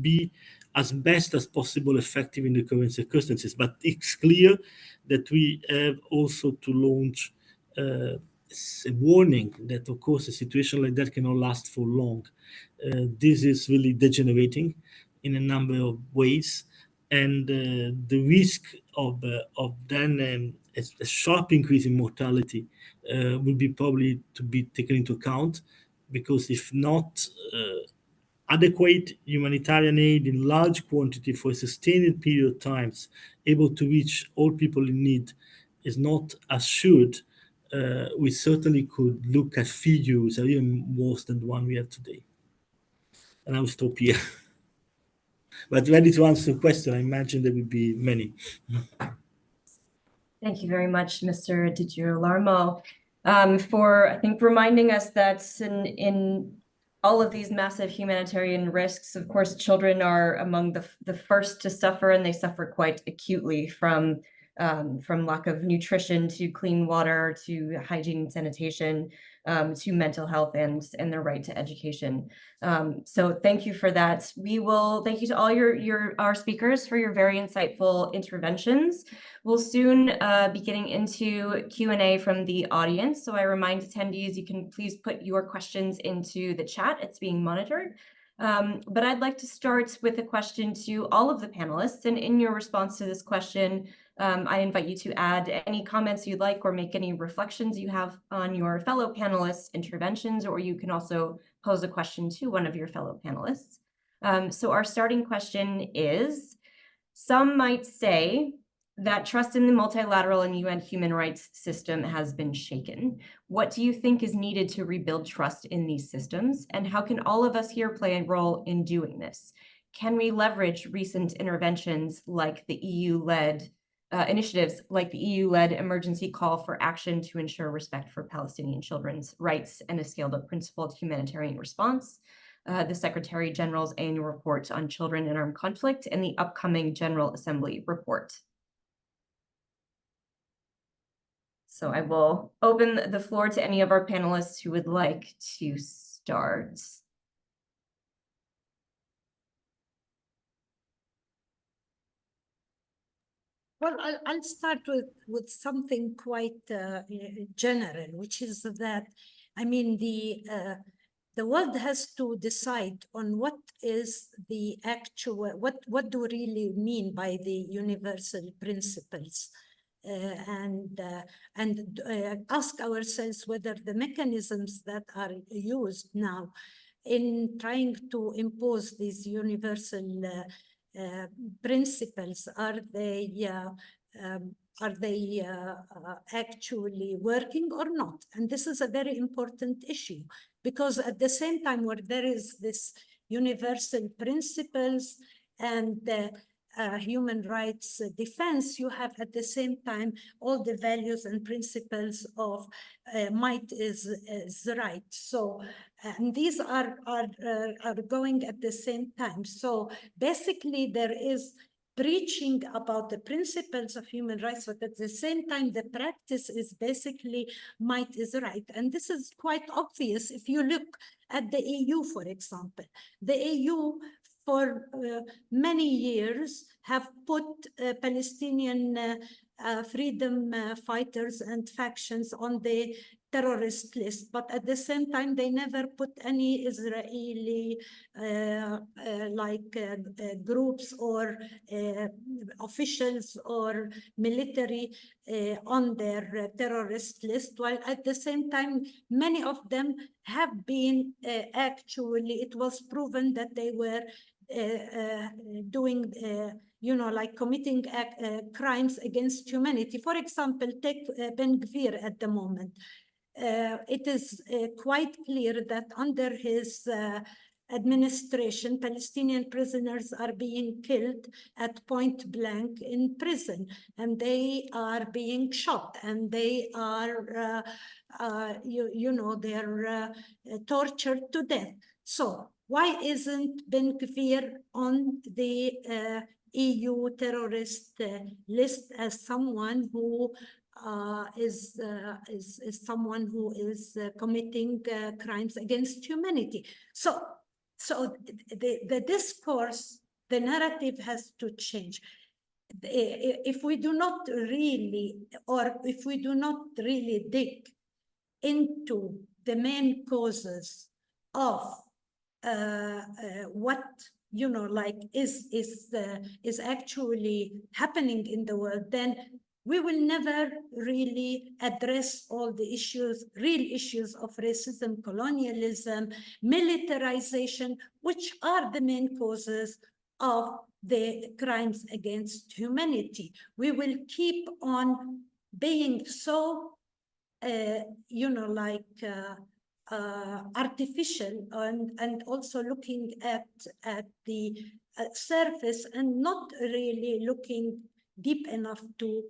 be as best as possible effective in the current circumstances. But it's clear that we have also to launch a warning that, of course, a situation like that cannot last for long. This is really degenerating in a number of ways, and the risk of then a sharp increase in mortality will be probably to be taken into account, because if not, adequate humanitarian aid in large quantity for a sustained period of times, able to reach all people in need, is not assured. We certainly could look at figures that are even worse than the one we have today. And I will stop here. But ready to answer the question, I imagine there will be many. Thank you very much, Mr. Di Girolamo, for, I think, reminding us that in all of these massive humanitarian risks, of course, children are among the first to suffer, and they suffer quite acutely from lack of nutrition to clean water to hygiene and sanitation, to mental health and their right to education. So thank you for that. Thank you to all our speakers for your very insightful interventions. We'll soon be getting into Q&A from the audience. So I remind attendees, you can please put your questions into the chat. It's being monitored. But I'd like to start with a question to all of the panelists. And in your response to this question, I invite you to add any comments you'd like or make any reflections you have on your fellow panelists' interventions, or you can also pose a question to one of your fellow panelists. So our starting question is, some might say that trust in the multilateral and UN human rights system has been shaken. What do you think is needed to rebuild trust in these systems? And how can all of us here play a role in doing this? Can we leverage recent interventions like the EU-led initiatives like the EU-led emergency call for action to ensure respect for Palestinian children's rights and a scaled-up principled humanitarian response, the Secretary-General's annual report on children in armed conflict, and the upcoming General Assembly report? So I will open the floor to any of our panelists who would like to start. Well, I'll start with something quite general, which is that, I mean, the world has to decide on what is the actual, what do we really mean by the universal principles, and ask ourselves whether the mechanisms that are used now in trying to impose these universal principles, are they actually working or not? And this is a very important issue, because at the same time where there is this universal principles and human rights defense, you have at the same time all the values and principles of might is right. So, and these are going at the same time. So basically there is preaching about the principles of human rights, but at the same time, the practice is basically might is right. And this is quite obvious if you look at the EU, for example. The EU for many years have put Palestinian freedom fighters and factions on the terrorist list, but at the same time, they never put any Israeli groups or officials or military on their terrorist list, while at the same time, many of them have been actually, it was proven that they were doing committing crimes against humanity. For example, take Ben Gvir at the moment. It is quite clear that under his administration, Palestinian prisoners are being killed at point blank in prison, and they are being shot, and they are, they're tortured to death. So why isn't Ben Gvir on the EU terrorist list as someone who is someone who is committing crimes against humanity? So the discourse, the narrative has to change. If we do not really, or if we do not really dig into the main causes of what is actually happening in the world, then we will never really address all the issues, real issues of racism, colonialism, militarization, which are the main causes of the crimes against humanity. We will keep on being so, artificial and also looking at the surface and not really looking deep enough to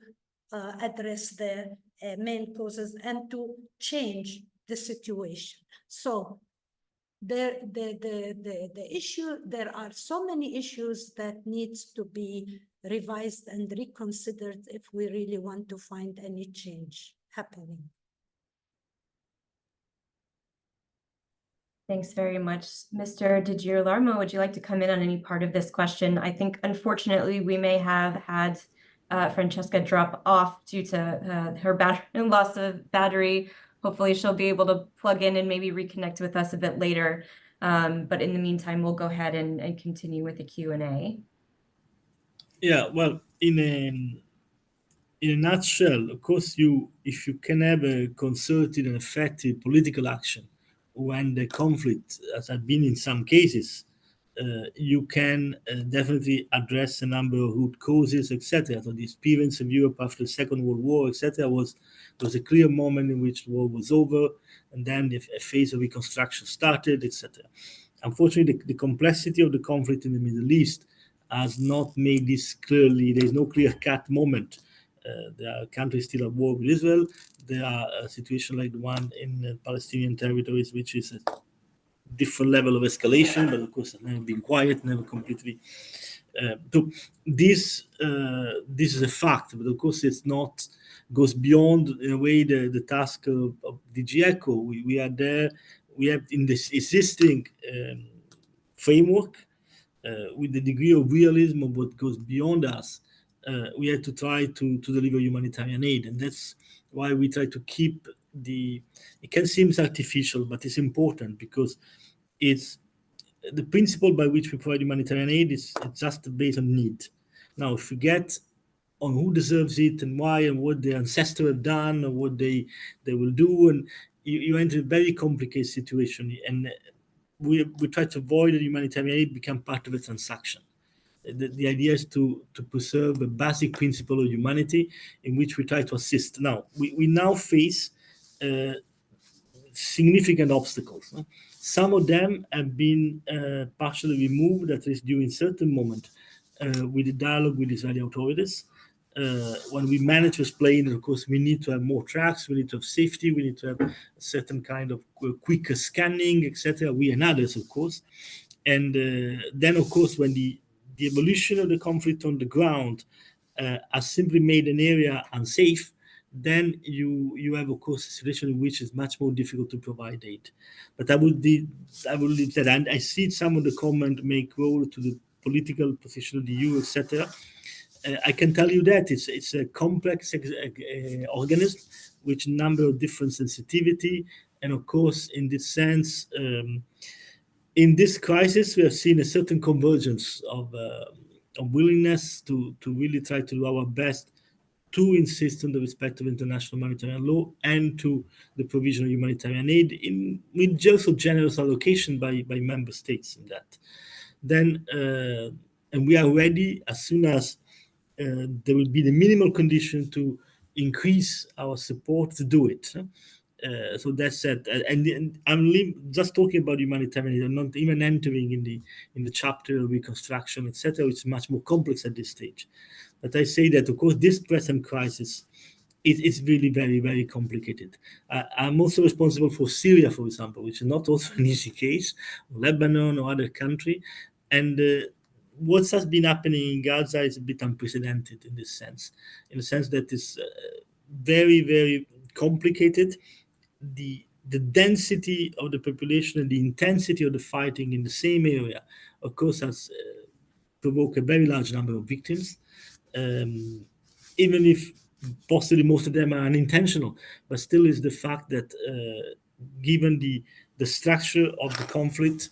address the main causes and to change the situation. So the issue, there are so many issues that needs to be revised and reconsidered if we really want to find any change happening. Thanks very much. Mr. Girolamo, would you like to come in on any part of this question? I think, unfortunately, we may have had Francesca drop off due to her loss of battery. Hopefully she'll be able to plug in and maybe reconnect with us a bit later. But in the meantime, we'll go ahead and continue with the Q&A. Yeah, well, in a nutshell, of course, if you can have a concerted and effective political action when the conflict, as had been in some cases, you can definitely address a number of root causes, etc. So the experience of Europe after the Second World War, etc., was a clear moment in which the war was over, and then a phase of reconstruction started, etc. Unfortunately, the complexity of the conflict in the Middle East has not made this clearly. There is no clear-cut moment. There are countries still at war with Israel. There are a situation like the one in the Palestinian territories, which is a different level of escalation, but of course, never been quiet, never completely. So this is a fact, but of course, it's not goes beyond in a way the task of DG ECHO. We are there. We have in this existing framework with the degree of realism of what goes beyond us. We have to try to deliver humanitarian aid, and that's why we try to keep it can seem artificial, but it's important because it's the principle by which we provide humanitarian aid is just based on need. Now, if you get on who deserves it and why and what their ancestors have done or what they will do, and you enter a very complicated situation, and we try to avoid that humanitarian aid become part of a transaction. The idea is to preserve a basic principle of humanity in which we try to assist. Now, we now face significant obstacles. Some of them have been partially removed, at least during certain moment, with the dialogue with Israeli authorities. When we manage to explain that, of course, we need to have more tracks, we need to have safety, we need to have a certain kind of quicker scanning, etc. We and others, of course. And then, of course, when the evolution of the conflict on the ground has simply made an area unsafe, then you have, of course, a situation in which it's much more difficult to provide aid. But I would leave that, and I see some of the comment make role to the political position of the EU, etc. I can tell you that it's a complex organism with a number of different sensitivity. And of course, in this sense, in this crisis, we have seen a certain convergence of willingness to really try to do our best to insist on the respect of international humanitarian law and to the provision of humanitarian aid with just a generous allocation by member states in that. Then, and we are ready as soon as there will be the minimal condition to increase our support to do it. So that's it. And I'm just talking about humanitarian aid. I'm not even entering in the chapter of reconstruction, etc., which is much more complex at this stage. But I say that, of course, this present crisis is really very, very complicated. I'm also responsible for Syria, for example, which is not also an easy case, or Lebanon or other country. And what has been happening in Gaza is a bit unprecedented in this sense, in the sense that it's very, very complicated. The density of the population and the intensity of the fighting in the same area, of course, has provoked a very large number of victims. Even if possibly most of them are unintentional, but still is the fact that given the structure of the conflict,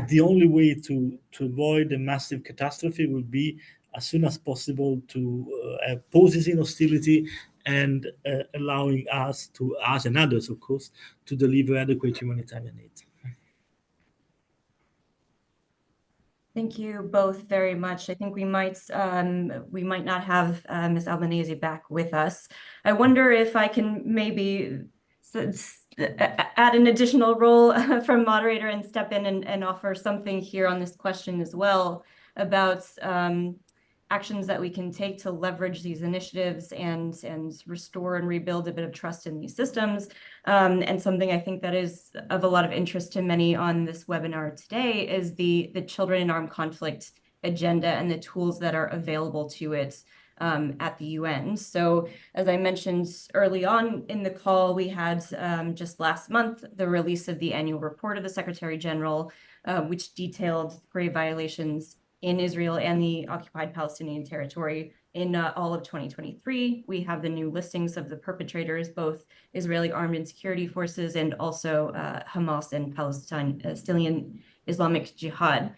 the only way to avoid a massive catastrophe would be as soon as possible to have pauses in hostility and allowing us and others, of course, to deliver adequate humanitarian aid. Thank you both very much. I think we might not have Ms. Albanese back with us. I wonder if I can maybe add an additional role from moderator and step in and offer something here on this question as well about actions that we can take to leverage these initiatives and restore and rebuild a bit of trust in these systems. And something I think that is of a lot of interest to many on this webinar today is the Children in Armed Conflict agenda and the tools that are available to it at the UN. So as I mentioned early on in the call, we had just last month the release of the annual report of the Secretary-General, which detailed grave violations in Israel and the occupied Palestinian territory in all of 2023. We have the new listings of the perpetrators, both Israeli armed and security forces and also Hamas and Palestinian Islamic Jihad.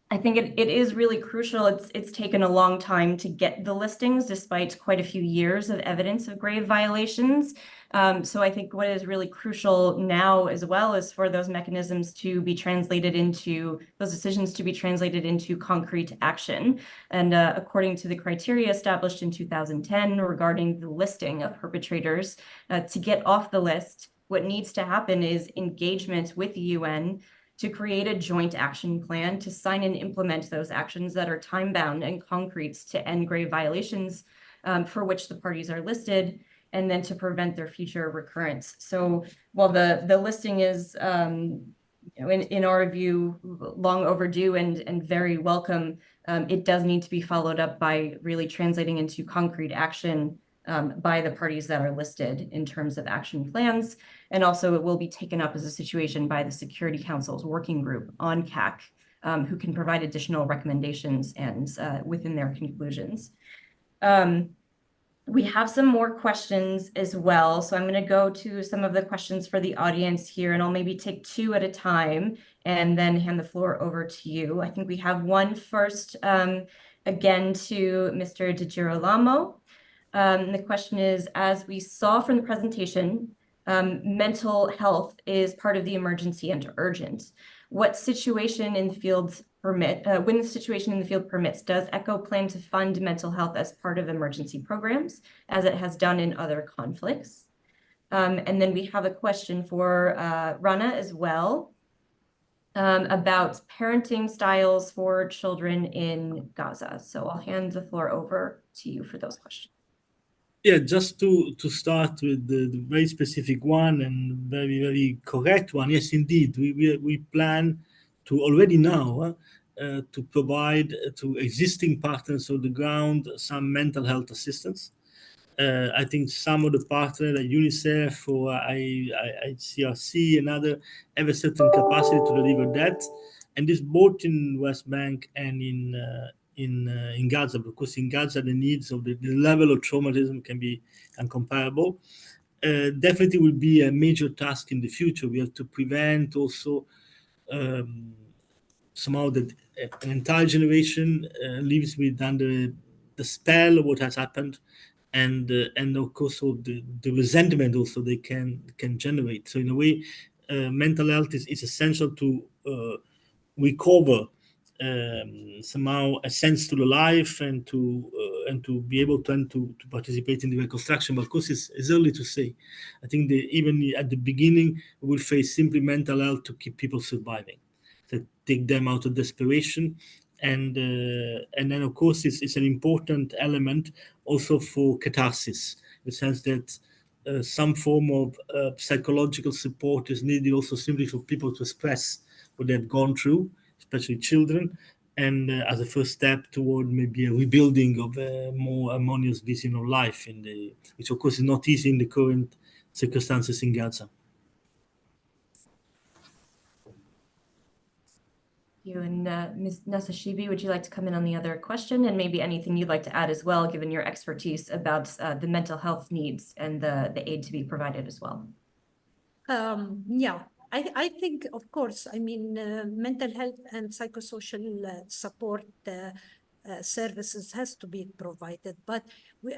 I think it is really crucial. It's taken a long time to get the listings, despite quite a few years of evidence of grave violations. So I think what is really crucial now as well is for those mechanisms to be translated into, those decisions to be translated into concrete action. And according to the criteria established in 2010 regarding the listing of perpetrators, to get off the list, what needs to happen is engagement with the UN to create a joint action plan to sign and implement those actions that are time-bound and concrete to end grave violations for which the parties are listed, and then to prevent their future recurrence. So while the listing is, in our view, long overdue and very welcome, it does need to be followed up by really translating into concrete action by the parties that are listed in terms of action plans. And also it will be taken up as a situation by the Security Council's working group on CAC, who can provide additional recommendations and within their conclusions. We have some more questions as well. So I'm going to go to some of the questions for the audience here, and I'll maybe take two at a time and then hand the floor over to you. I think we have one first, again, to Mr. Girolamo. The question is, as we saw from the presentation, mental health is part of the emergency and urgent. What situation in the field when the situation in the field permits, does ECHO plan to fund mental health as part of emergency programs, as it has done in other conflicts? And then we have a question for Rana as well, about parenting styles for children in Gaza. So I'll hand the floor over to you for those questions. Yeah, just to start with the very specific one and very, very correct one. Yes, indeed, we plan to already now to provide to existing partners on the ground some mental health assistance. I think some of the partners like UNICEF or ICRC and other have a certain capacity to deliver that. And this both in West Bank and in in Gaza. Because in Gaza, the needs of the level of traumatism can be incomparable. Definitely will be a major task in the future. We have to prevent also somehow that an entire generation lives with under the spell of what has happened, and of course all the resentment also they can generate. So in a way, mental health is essential to recover somehow a sense to the life and to be able to participate in the reconstruction. But of course, it's early to say. I think that even at the beginning, we will face simply mental health to keep people surviving, to take them out of desperation. And then, of course, it's an important element also for catharsis, in the sense that some form of psychological support is needed also simply for people to express what they've gone through, especially children, and as a first step toward maybe a rebuilding of a more harmonious vision of life, which of course is not easy in the current circumstances in Gaza. You and Ms. Nashashibi, would you like to come in on the other question, and maybe anything you'd like to add as well, given your expertise about the mental health needs and the aid to be provided as well? Yeah, I think, of course, I mean, mental health and psychosocial support services has to be provided, but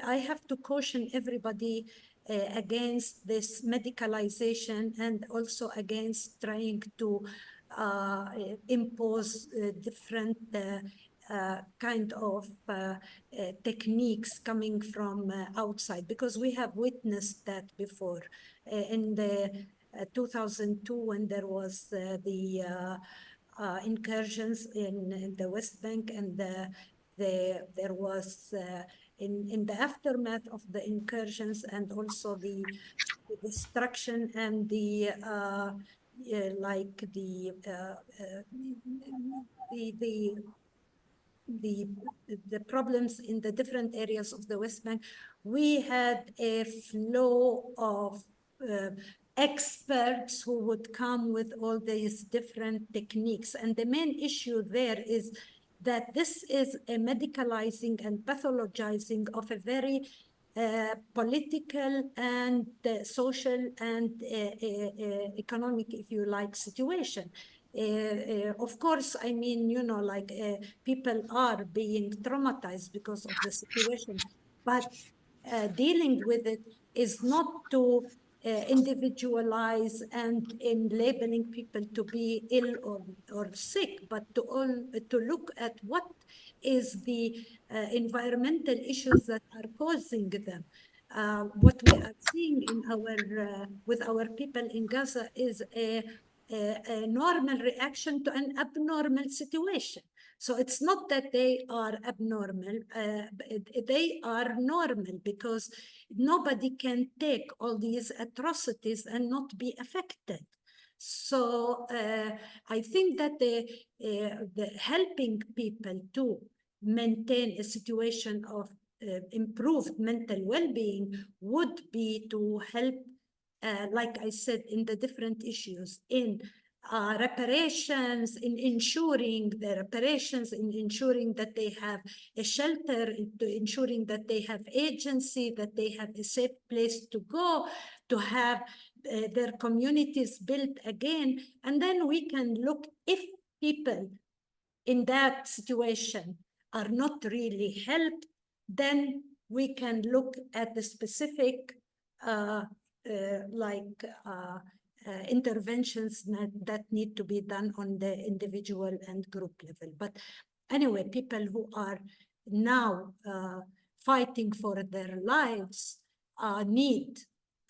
I have to caution everybody against this medicalization and also against trying to impose different kind of techniques coming from outside, because we have witnessed that before in the 2002 when there was the incursions in the West Bank, and there was in the aftermath of the incursions and also the destruction and the like the problems in the different areas of the West Bank, we had a flow of experts who would come with all these different techniques. And the main issue there is that this is a medicalizing and pathologizing of a very political and social and economic, if you like, situation. Of course, I mean, you know, like people are being traumatized because of the situation, but dealing with it is not to individualize and in labeling people to be ill or sick, but to look at what is the environmental issues that are causing them. What we are seeing in with our people in Gaza is a normal reaction to an abnormal situation. So it's not that they are abnormal, they are normal, because nobody can take all these atrocities and not be affected. So I think that the helping people to maintain a situation of improved mental well-being would be to help, like I said, in the different issues, in reparations, in ensuring the reparations, in ensuring that they have a shelter, to ensuring that they have agency, that they have a safe place to go, to have their communities built again. And then we can look, if people in that situation are not really helped, then we can look at the specific interventions that need to be done on the individual and group level. But anyway, people who are now fighting for their lives need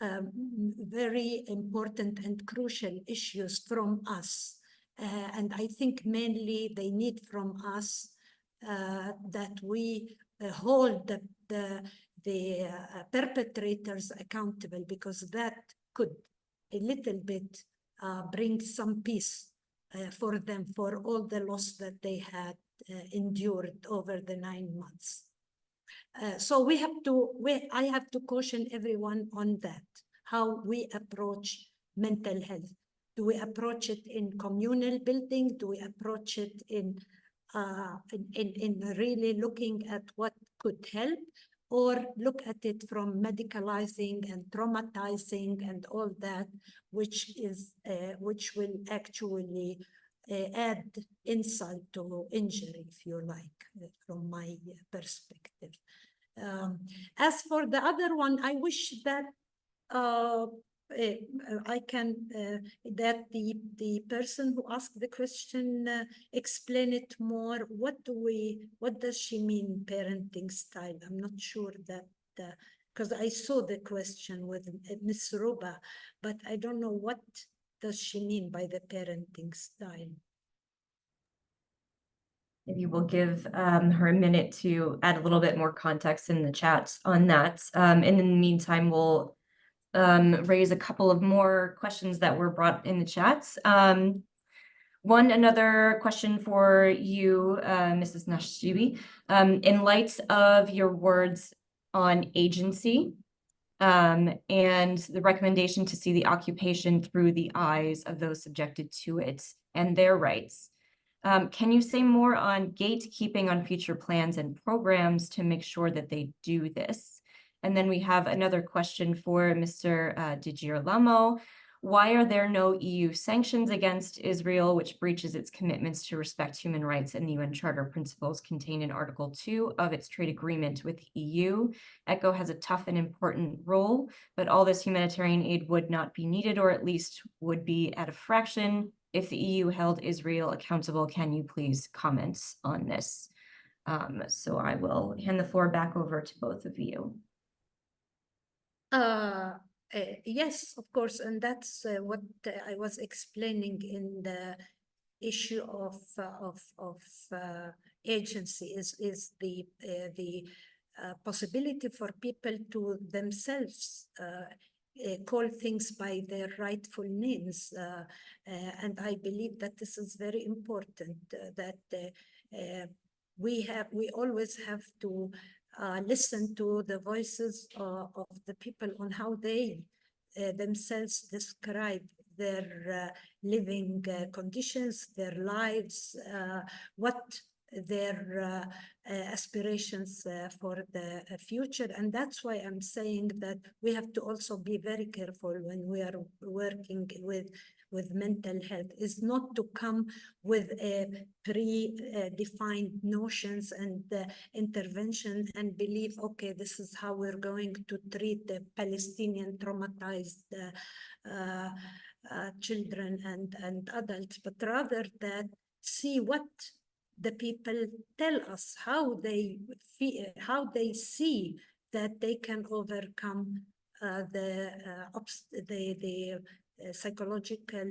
very important and crucial issues from us. And I think mainly they need from us that we hold the perpetrators accountable, because that could a little bit bring some peace for them, for all the loss that they had endured over the 9 months. So I have to caution everyone on that, how we approach mental health. Do we approach it in communal building? Do we approach it in in really looking at what could help, or look at it from medicalizing and traumatizing and all that, which will actually add insult to injury, if you like, from my perspective. As for the other one, I wish that that the person who asked the question explain it more. What does she mean parenting style? I'm not sure that, because I saw the question with Ms. Ruba, but I don't know what does she mean by the parenting style. Maybe we'll give her a minute to add a little bit more context in the chat on that. And in the meantime, we'll raise a couple of more questions that were brought in the chats. Another question for you, Mrs. Nashashibi. In light of your words on agency and the recommendation to see the occupation through the eyes of those subjected to it and their rights, can you say more on gatekeeping on future plans and programs to make sure that they do this? And then we have another question for Mr. Girolamo. Why are there no EU sanctions against Israel, which breaches its commitments to respect human rights and the UN Charter principles contained in Article 2 of its trade agreement with the EU? ECHO has a tough and important role, but all this humanitarian aid would not be needed, or at least would be at a fraction if the EU held Israel accountable. Can you please comment on this? So I will hand the floor back over to both of you. Yes, of course, and that's what I was explaining in the issue of agency is the possibility for people to themselves call things by their rightful names, and I believe that this is very important. That we always have to listen to the voices of the people on how they themselves describe their living conditions, their lives, what their aspirations for the future. And that's why I'm saying that we have to also be very careful when we are working with mental health, is not to come with pre-defined notions and intervention and believe, okay, this is how we're going to treat the Palestinian traumatized children and adults, but rather that see what the people tell us, how they feel, how they see that they can overcome the psychological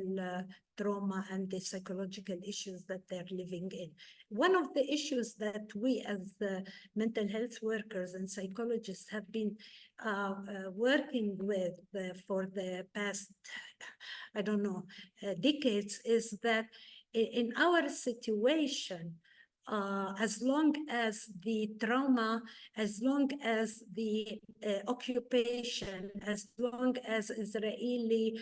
trauma and the psychological issues that they're living in. One of the issues that we as mental health workers and psychologists have been working with for the past, I don't know, decades, is that in our situation, as long as the trauma, as long as the occupation, as long as Israeli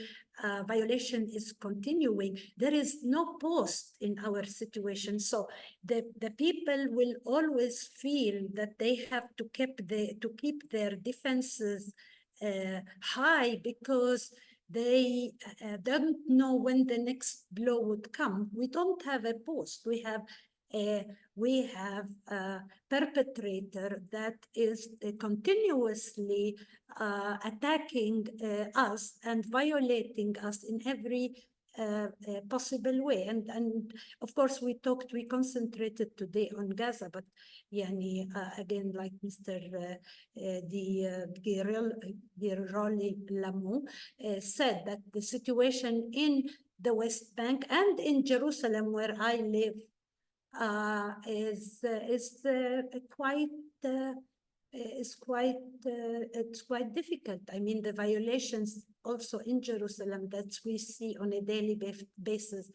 violation is continuing, there is no post in our situation. So the people will always feel that they have to keep their defenses high, because they don't know when the next blow would come. We don't have a post. We have a perpetrator that is continuously attacking us and violating us in every possible way. And of course we concentrated today on Gaza, but again, like Mr. Girolamo said, that the situation in the West Bank and in Jerusalem, where I live, is quite difficult. I mean, the violations also in Jerusalem that we see on a daily basis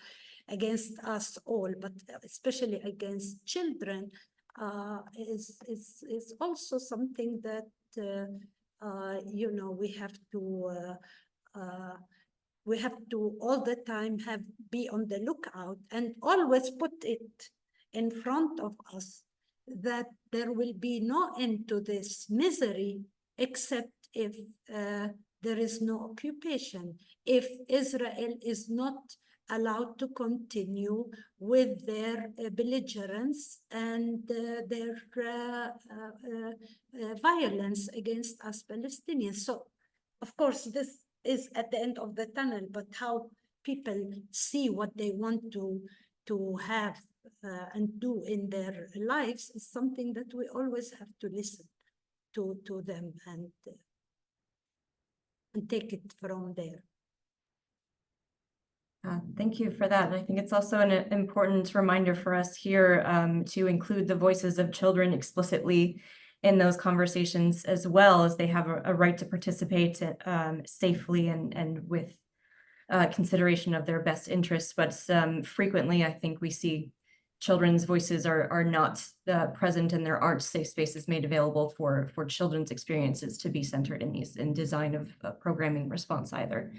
against us all, but especially against children, is also something that we have to all the time be on the lookout and always put it in front of us, that there will be no end to this misery except if there is no occupation, if Israel is not allowed to continue with their belligerence and their violence against us Palestinians. So, of course, this is at the end of the tunnel, but how people see what they want to have and do in their lives is something that we always have to listen to them and take it from there. Thank you for that. And I think it's also an important reminder for us here to include the voices of children explicitly in those conversations, as well as they have a right to participate safely and with consideration of their best interests. But frequently, I think we see children's voices are not present, and there aren't safe spaces made available for children's experiences to be centered in design of programming response either.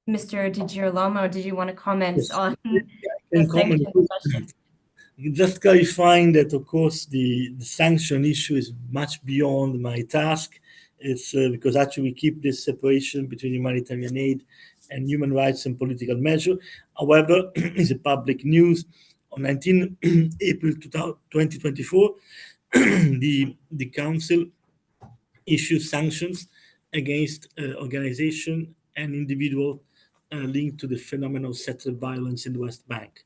Mr. Di Girolamo, did you want to comment on the sanction question? Just clarifying that, of course, the sanction issue is much beyond my task. It's because actually we keep this separation between humanitarian aid and human rights and political measure. However, it's a public news. On 19 April 2024, the Council issued sanctions against organization and individual linked to the phenomenon of settled violence in the West Bank.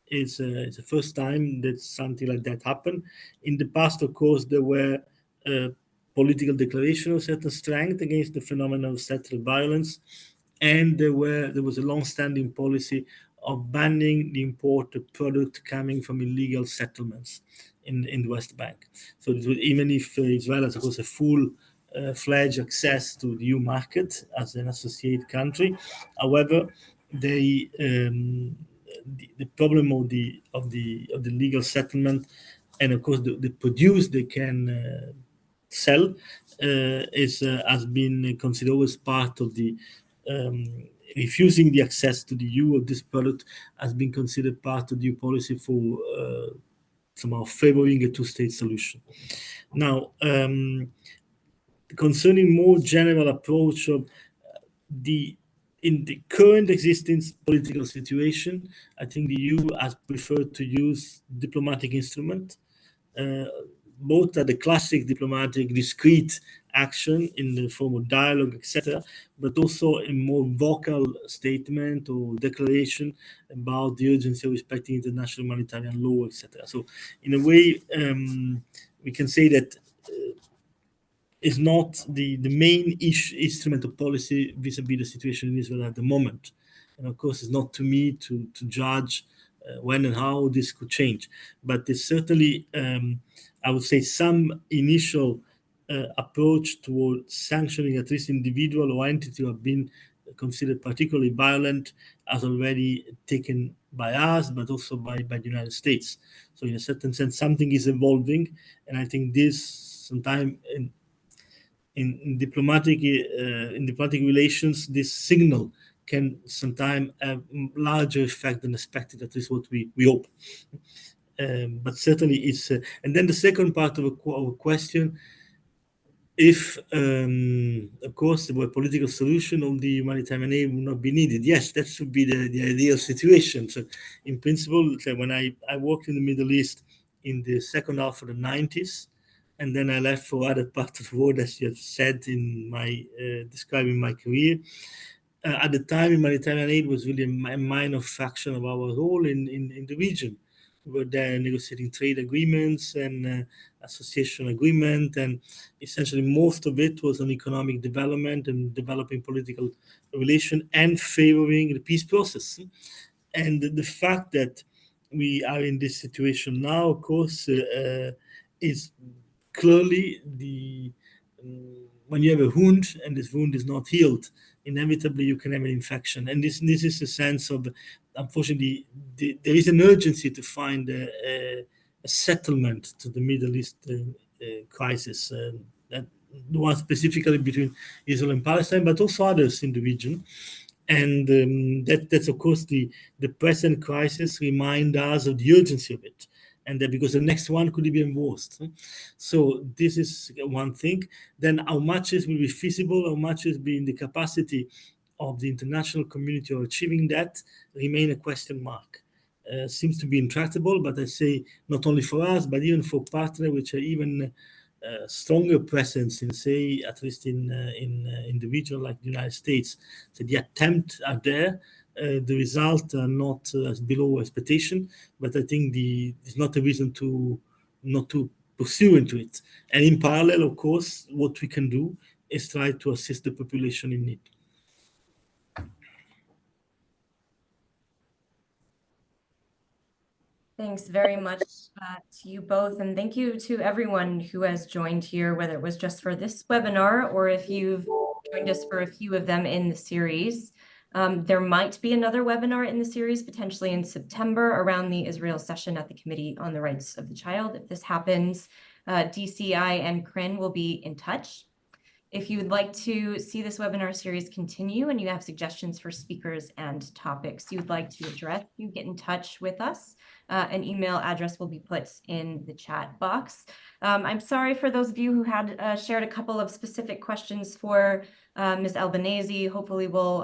It's the first time that something like that happened. In the past, of course, there were political declaration of certain strength against the phenomenon of settled violence, and there was a long-standing policy of banning the import of product coming from illegal settlements in the West Bank. So even if Israel has, of course, a full-fledged access to the EU market as an associated country, however, the problem of the legal settlement, and of course the produce they can sell has been considered as part of the refusing the access to the EU of this product has been considered part of the EU policy for somehow favoring a two-state solution. Now, concerning more general approach of in the current existing political situation, I think the EU has preferred to use diplomatic instrument, both at the classic diplomatic discrete action in the form of dialogue, etc., but also a more vocal statement or declaration about the urgency of respecting international humanitarian law, etc. So, in a way, we can say that is not the main instrument of policy vis-a-vis the situation in Israel at the moment. And of course, it's not to me to judge when and how this could change. But there's certainly, I would say, some initial approach toward sanctioning at least individual or entity who have been considered particularly violent as already taken by us, but also by the United States. So in a certain sense, something is evolving. And I think this sometime in diplomatic relations, this signal can sometimes have larger effect than expected. At least what we hope. But certainly it's. And then the second part of a question: if, of course, there were a political solution on the humanitarian aid would not be needed. Yes, that should be the ideal situation. So, in principle, when I worked in the Middle East in the second half of the 90s. And then I left for other parts of the world, as you have said in my describing my career. At the time, humanitarian aid was really a minor fraction of our role in the region. We were there negotiating trade agreements and association agreement, and essentially most of it was on economic development and developing political relations and favoring the peace process. And the fact that we are in this situation now, of course, is clearly when you have a wound and this wound is not healed, inevitably you can have an infection. And this is a sense of, unfortunately, there is an urgency to find a settlement to the Middle East crisis, that the one specifically between Israel and Palestine, but also others in the region. And that's of course the present crisis remind us of the urgency of it, and that because the next one could be worse. So this is one thing. Then how much it will be feasible, how much is be in the capacity of the international community of achieving that remain a question mark. Seems to be intractable, but I say not only for us, but even for partners which are even stronger presence in, say, at least in the region like the United States. So the attempts are there. The results are not below expectation, but I think it's not a reason to not to pursue into it. And in parallel, of course, what we can do is try to assist the population in need. Thanks very much to you both, and thank you to everyone who has joined here, whether it was just for this webinar or if you've joined us for a few of them in the series. There might be another webinar in the series, potentially in September, around the Israel session at the Committee on the Rights of the Child. If this happens, DCI and CRIN will be in touch. If you would like to see this webinar series continue and you have suggestions for speakers and topics you would like to address, you get in touch with us. An email address will be put in the chat box. I'm sorry for those of you who had shared a couple of specific questions for Ms. Albanese. Hopefully we'll,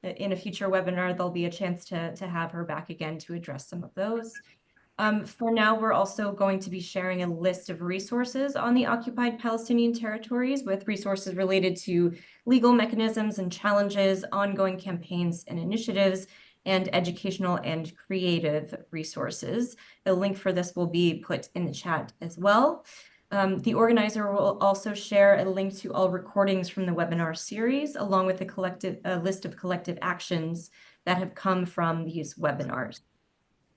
in a future webinar, there'll be a chance to have her back again to address some of those. For now, we're also going to be sharing a list of resources on the occupied Palestinian territories with resources related to legal mechanisms and challenges, ongoing campaigns and initiatives, and educational and creative resources. A link for this will be put in the chat as well. The organizer will also share a link to all recordings from the webinar series, along with a list of collective actions that have come from these webinars.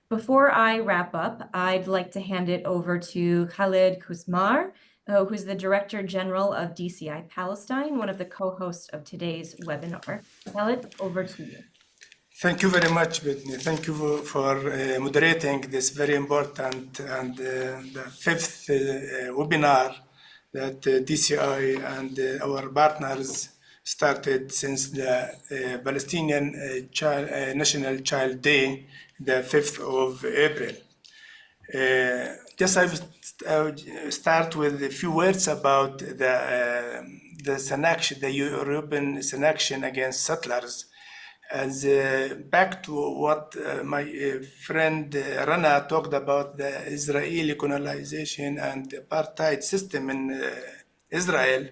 Before I wrap up, I'd like to hand it over to Khaled Kousmar, who's the Director-General of DCI Palestine, one of the co-hosts of today's webinar. Khaled, over to you. Thank you very much, Bethany. Thank you for moderating this very important and the fifth webinar that DCI and our partners started since the Palestinian National Child Day, the 5th of April. Just I would start with a few words about the sanction, the European sanction against settlers. As back to what my friend Rana talked about, the Israeli colonization and apartheid system in Israel.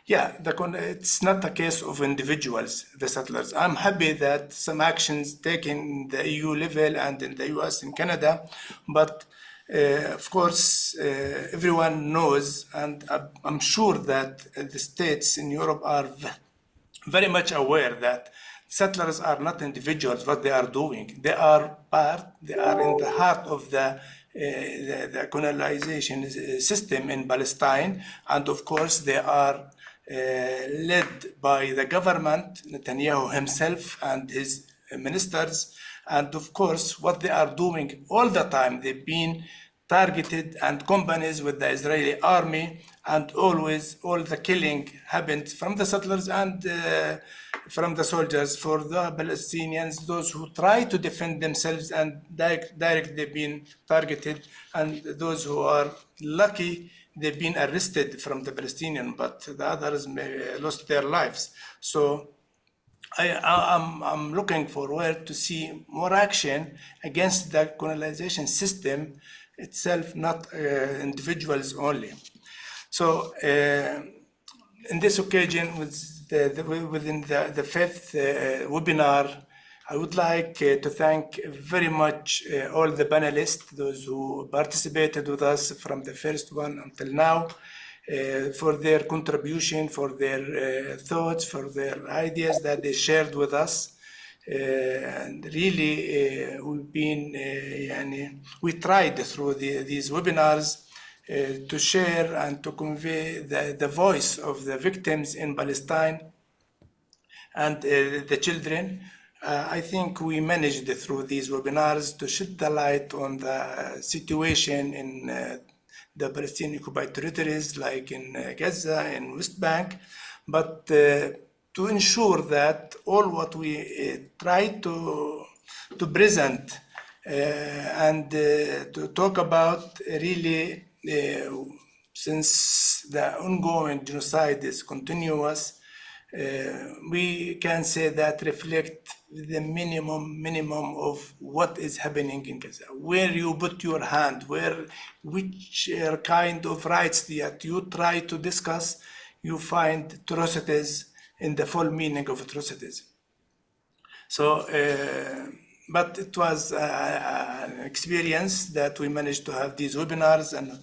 Yeah, it's not a case of individuals, the settlers. I'm happy that some actions taken in the EU level and in the US and Canada, but of course, everyone knows, and I'm sure that the states in Europe are very much aware that settlers are not individuals, what they are doing. They are in the heart of the colonization system in Palestine, and of course they are led by the government, Netanyahu himself and his ministers, and of course what they are doing all the time, they've been targeted and companies with the Israeli army, and always all the killing happened from the settlers and from the soldiers. For the Palestinians, those who try to defend themselves and directly been targeted, and those who are lucky, they've been arrested from the Palestinian, but the others may lost their lives. So I'm looking forward to see more action against the colonization system itself, not individuals only. So in this occasion, within the fifth webinar, I would like to thank very much all the panelists, those who participated with us from the first one until now, for their contribution, for their thoughts, for their ideas that they shared with us. And really, we tried through these webinars to share and to convey the voice of the victims in Palestine and the children. I think we managed through these webinars to shed the light on the situation in the Palestinian occupied territories, like in Gaza and West Bank. But to ensure that all what we try to present and to talk about really, since the ongoing genocide is continuous, we can say that reflect the minimum of what is happening in Gaza. Where you put your hand, which kind of rights that you try to discuss, you find atrocities in the full meaning of atrocities. So, but it was an experience that we managed to have these webinars and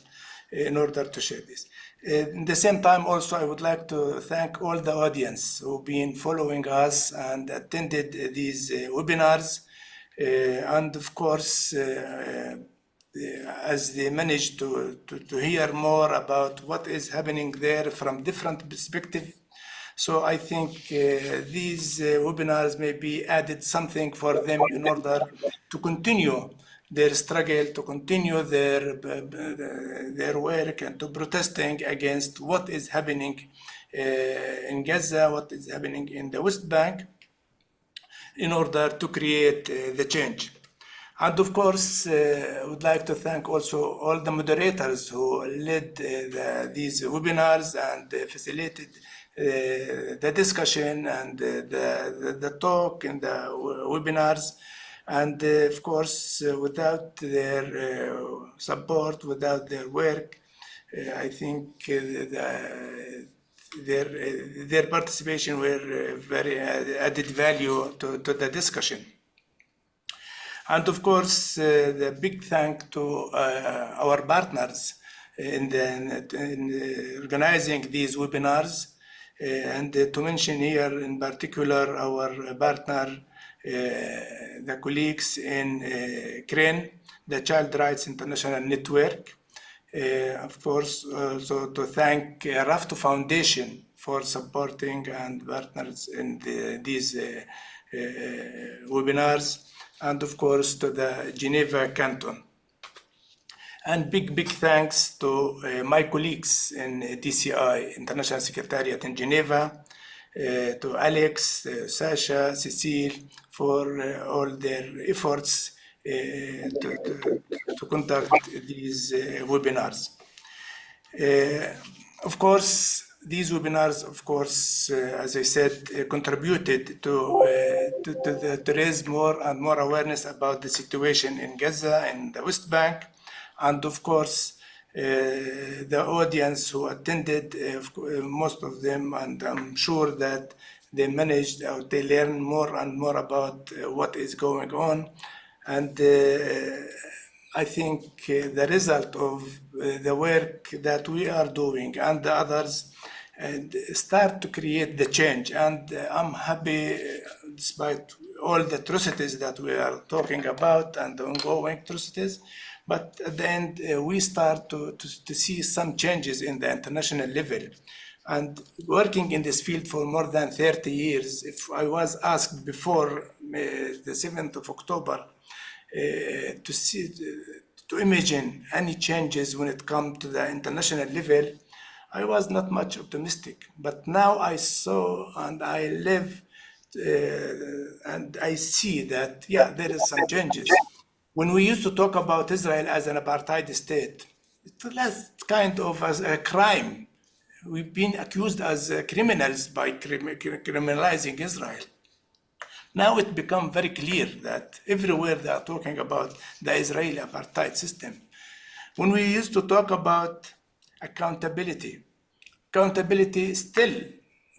in order to share this. At the same time, also, I would like to thank all the audience who've been following us and attended these webinars. And of course, as they managed to hear more about what is happening there from different perspectives. So I think these webinars maybe added something for them in order to continue their struggle, to continue their work and to protesting against what is happening in Gaza, what is happening in the West Bank, in order to create the change. And of course, I would like to thank also all the moderators who led these webinars and facilitated the discussion and the talk in the webinars. And of course, without their support, without their work, I think their participation were very added value to the discussion. And of course, the big thank to our partners in organizing these webinars, and to mention here in particular our partner, the colleagues in CRIN, the Child Rights International Network. Of course, also to thank Rafto Foundation for supporting and partners in these webinars, and of course to the Geneva Canton. And big thanks to my colleagues in DCI, International Secretariat in Geneva, to Alex, Sasha, Cecile, for all their efforts to conduct these webinars. Of course, these webinars, of course, as I said, contributed to raise more and more awareness about the situation in Gaza and the West Bank. And of course, the audience who attended, most of them, and I'm sure that they managed, they learned more and more about what is going on. And I think the result of the work that we are doing and the others start to create the change. And I'm happy, despite all the atrocities that we are talking about and the ongoing atrocities, but at the end, we start to see some changes in the international level. And working in this field for more than 30 years, if I was asked before the 7th of October to imagine any changes when it comes to the international level, I was not much optimistic. But now I saw and I live and I see that, yeah, there is some changes. When we used to talk about Israel as an apartheid state, it was kind of as a crime. We've been accused as criminals by criminalizing Israel. Now it becomes very clear that everywhere they are talking about the Israeli apartheid system. When we used to talk about accountability still,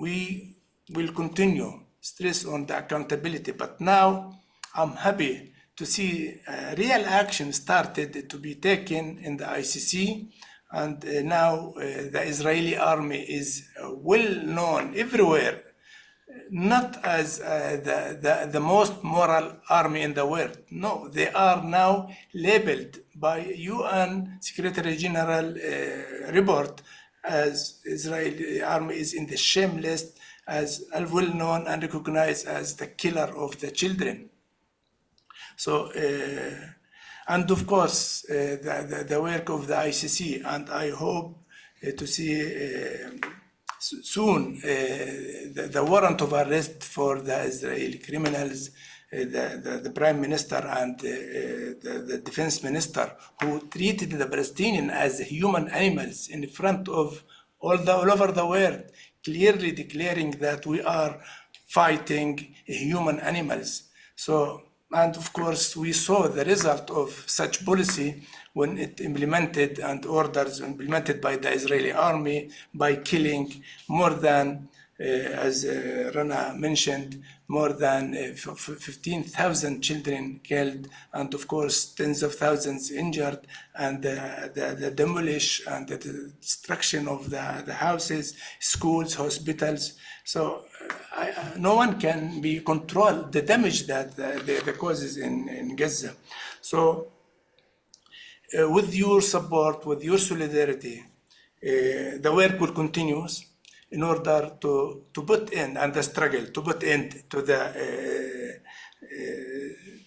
we will continue stress on the accountability, but now I'm happy to see real action started to be taken in the ICC, and now the Israeli army is well known everywhere, not as the most moral army in the world. No, they are now labeled by UN Secretary-General report as Israeli army is in the shame list, as well known and recognized as the killer of the children. So, and of course, the work of the ICC, and I hope to see soon the warrant of arrest for the Israeli criminals, the Prime Minister and the Defense Minister, who treated the Palestinians as human animals in front of all over the world, clearly declaring that we are fighting human animals. So, and of course, we saw the result of such policy when it implemented and orders implemented by the Israeli army by killing more than, as Rana mentioned, more than 15,000 children killed, and of course tens of thousands injured, and the demolish and the destruction of the houses, schools, hospitals. So no one can be control the damage that the causes in Gaza. So with your support, with your solidarity, the work will continue in order to put in, and the struggle to put end to the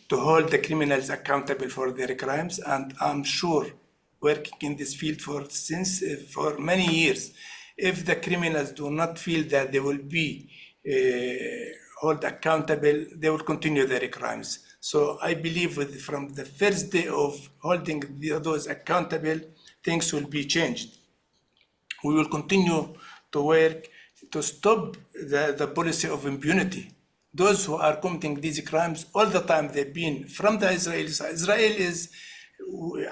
to hold the criminals accountable for their crimes. And I'm sure, working in this field for many years, if the criminals do not feel that they will be held accountable, they will continue their crimes. So I believe from the first day of holding those accountable, things will be changed. We will continue to work to stop the policy of impunity. Those who are committing these crimes all the time, they've been from the Israelis. Israel is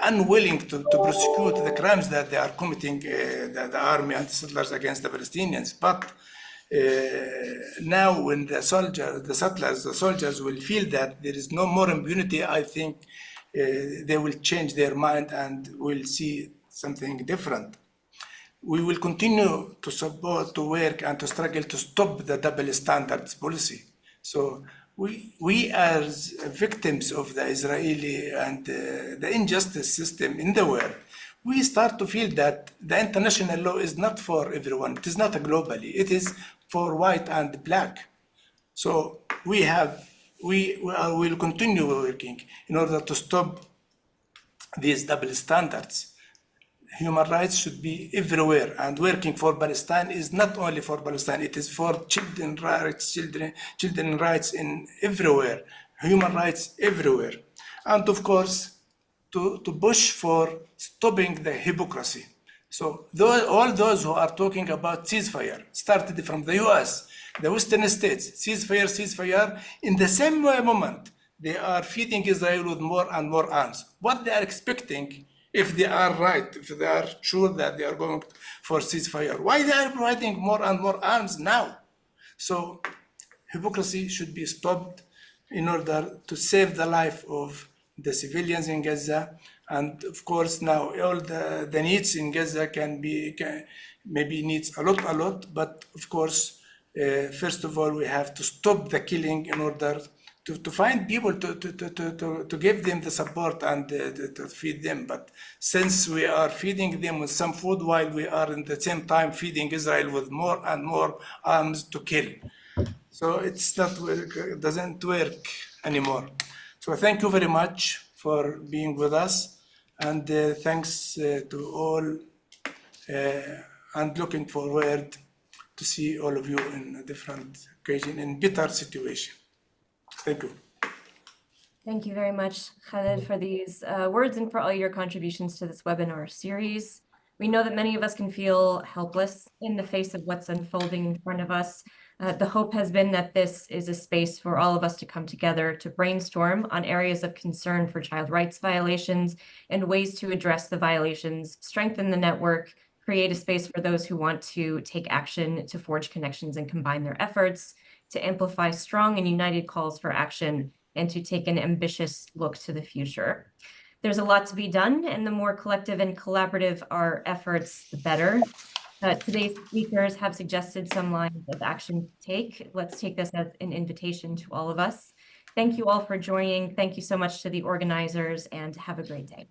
unwilling to prosecute the crimes that they are committing, the army and the settlers against the Palestinians. But now when the soldiers will feel that there is no more impunity, I think they will change their mind and will see something different. We will continue to support, to work and to struggle to stop the double standards policy. So we as victims of the Israeli and the injustice system in the world, we start to feel that the international law is not for everyone. It is not globally. It is for white and black. So we will continue working in order to stop these double standards. Human rights should be everywhere, and working for Palestine is not only for Palestine, it is for children rights in everywhere, human rights everywhere. And of course, to push for stopping the hypocrisy. So all those who are talking about ceasefire started from the US, the Western states, ceasefire, in the same moment, they are feeding Israel with more and more arms. What they are expecting, if they are right, if they are sure that they are going for ceasefire, why they are providing more and more arms now? So hypocrisy should be stopped in order to save the life of the civilians in Gaza. And of course, now all the needs in Gaza maybe needs a lot, but of course, first of all, we have to stop the killing in order to find people to give them the support and to feed them. But since we are feeding them with some food while we are in the same time feeding Israel with more and more arms to kill. So it doesn't work anymore. So thank you very much for being with us, and thanks to all, and looking forward to see all of you in a different occasion, in better situation. Thank you. Thank you very much, Khaled, for these words and for all your contributions to this webinar series. We know that many of us can feel helpless in the face of what's unfolding in front of us. The hope has been that this is a space for all of us to come together to brainstorm on areas of concern for child rights violations and ways to address the violations, strengthen the network, create a space for those who want to take action to forge connections and combine their efforts, to amplify strong and united calls for action, and to take an ambitious look to the future. There's a lot to be done, and the more collective and collaborative our efforts, the better. Today's speakers have suggested some lines of action to take. Let's take this as an invitation to all of us. Thank you all for joining. Thank you so much to the organizers, and have a great day.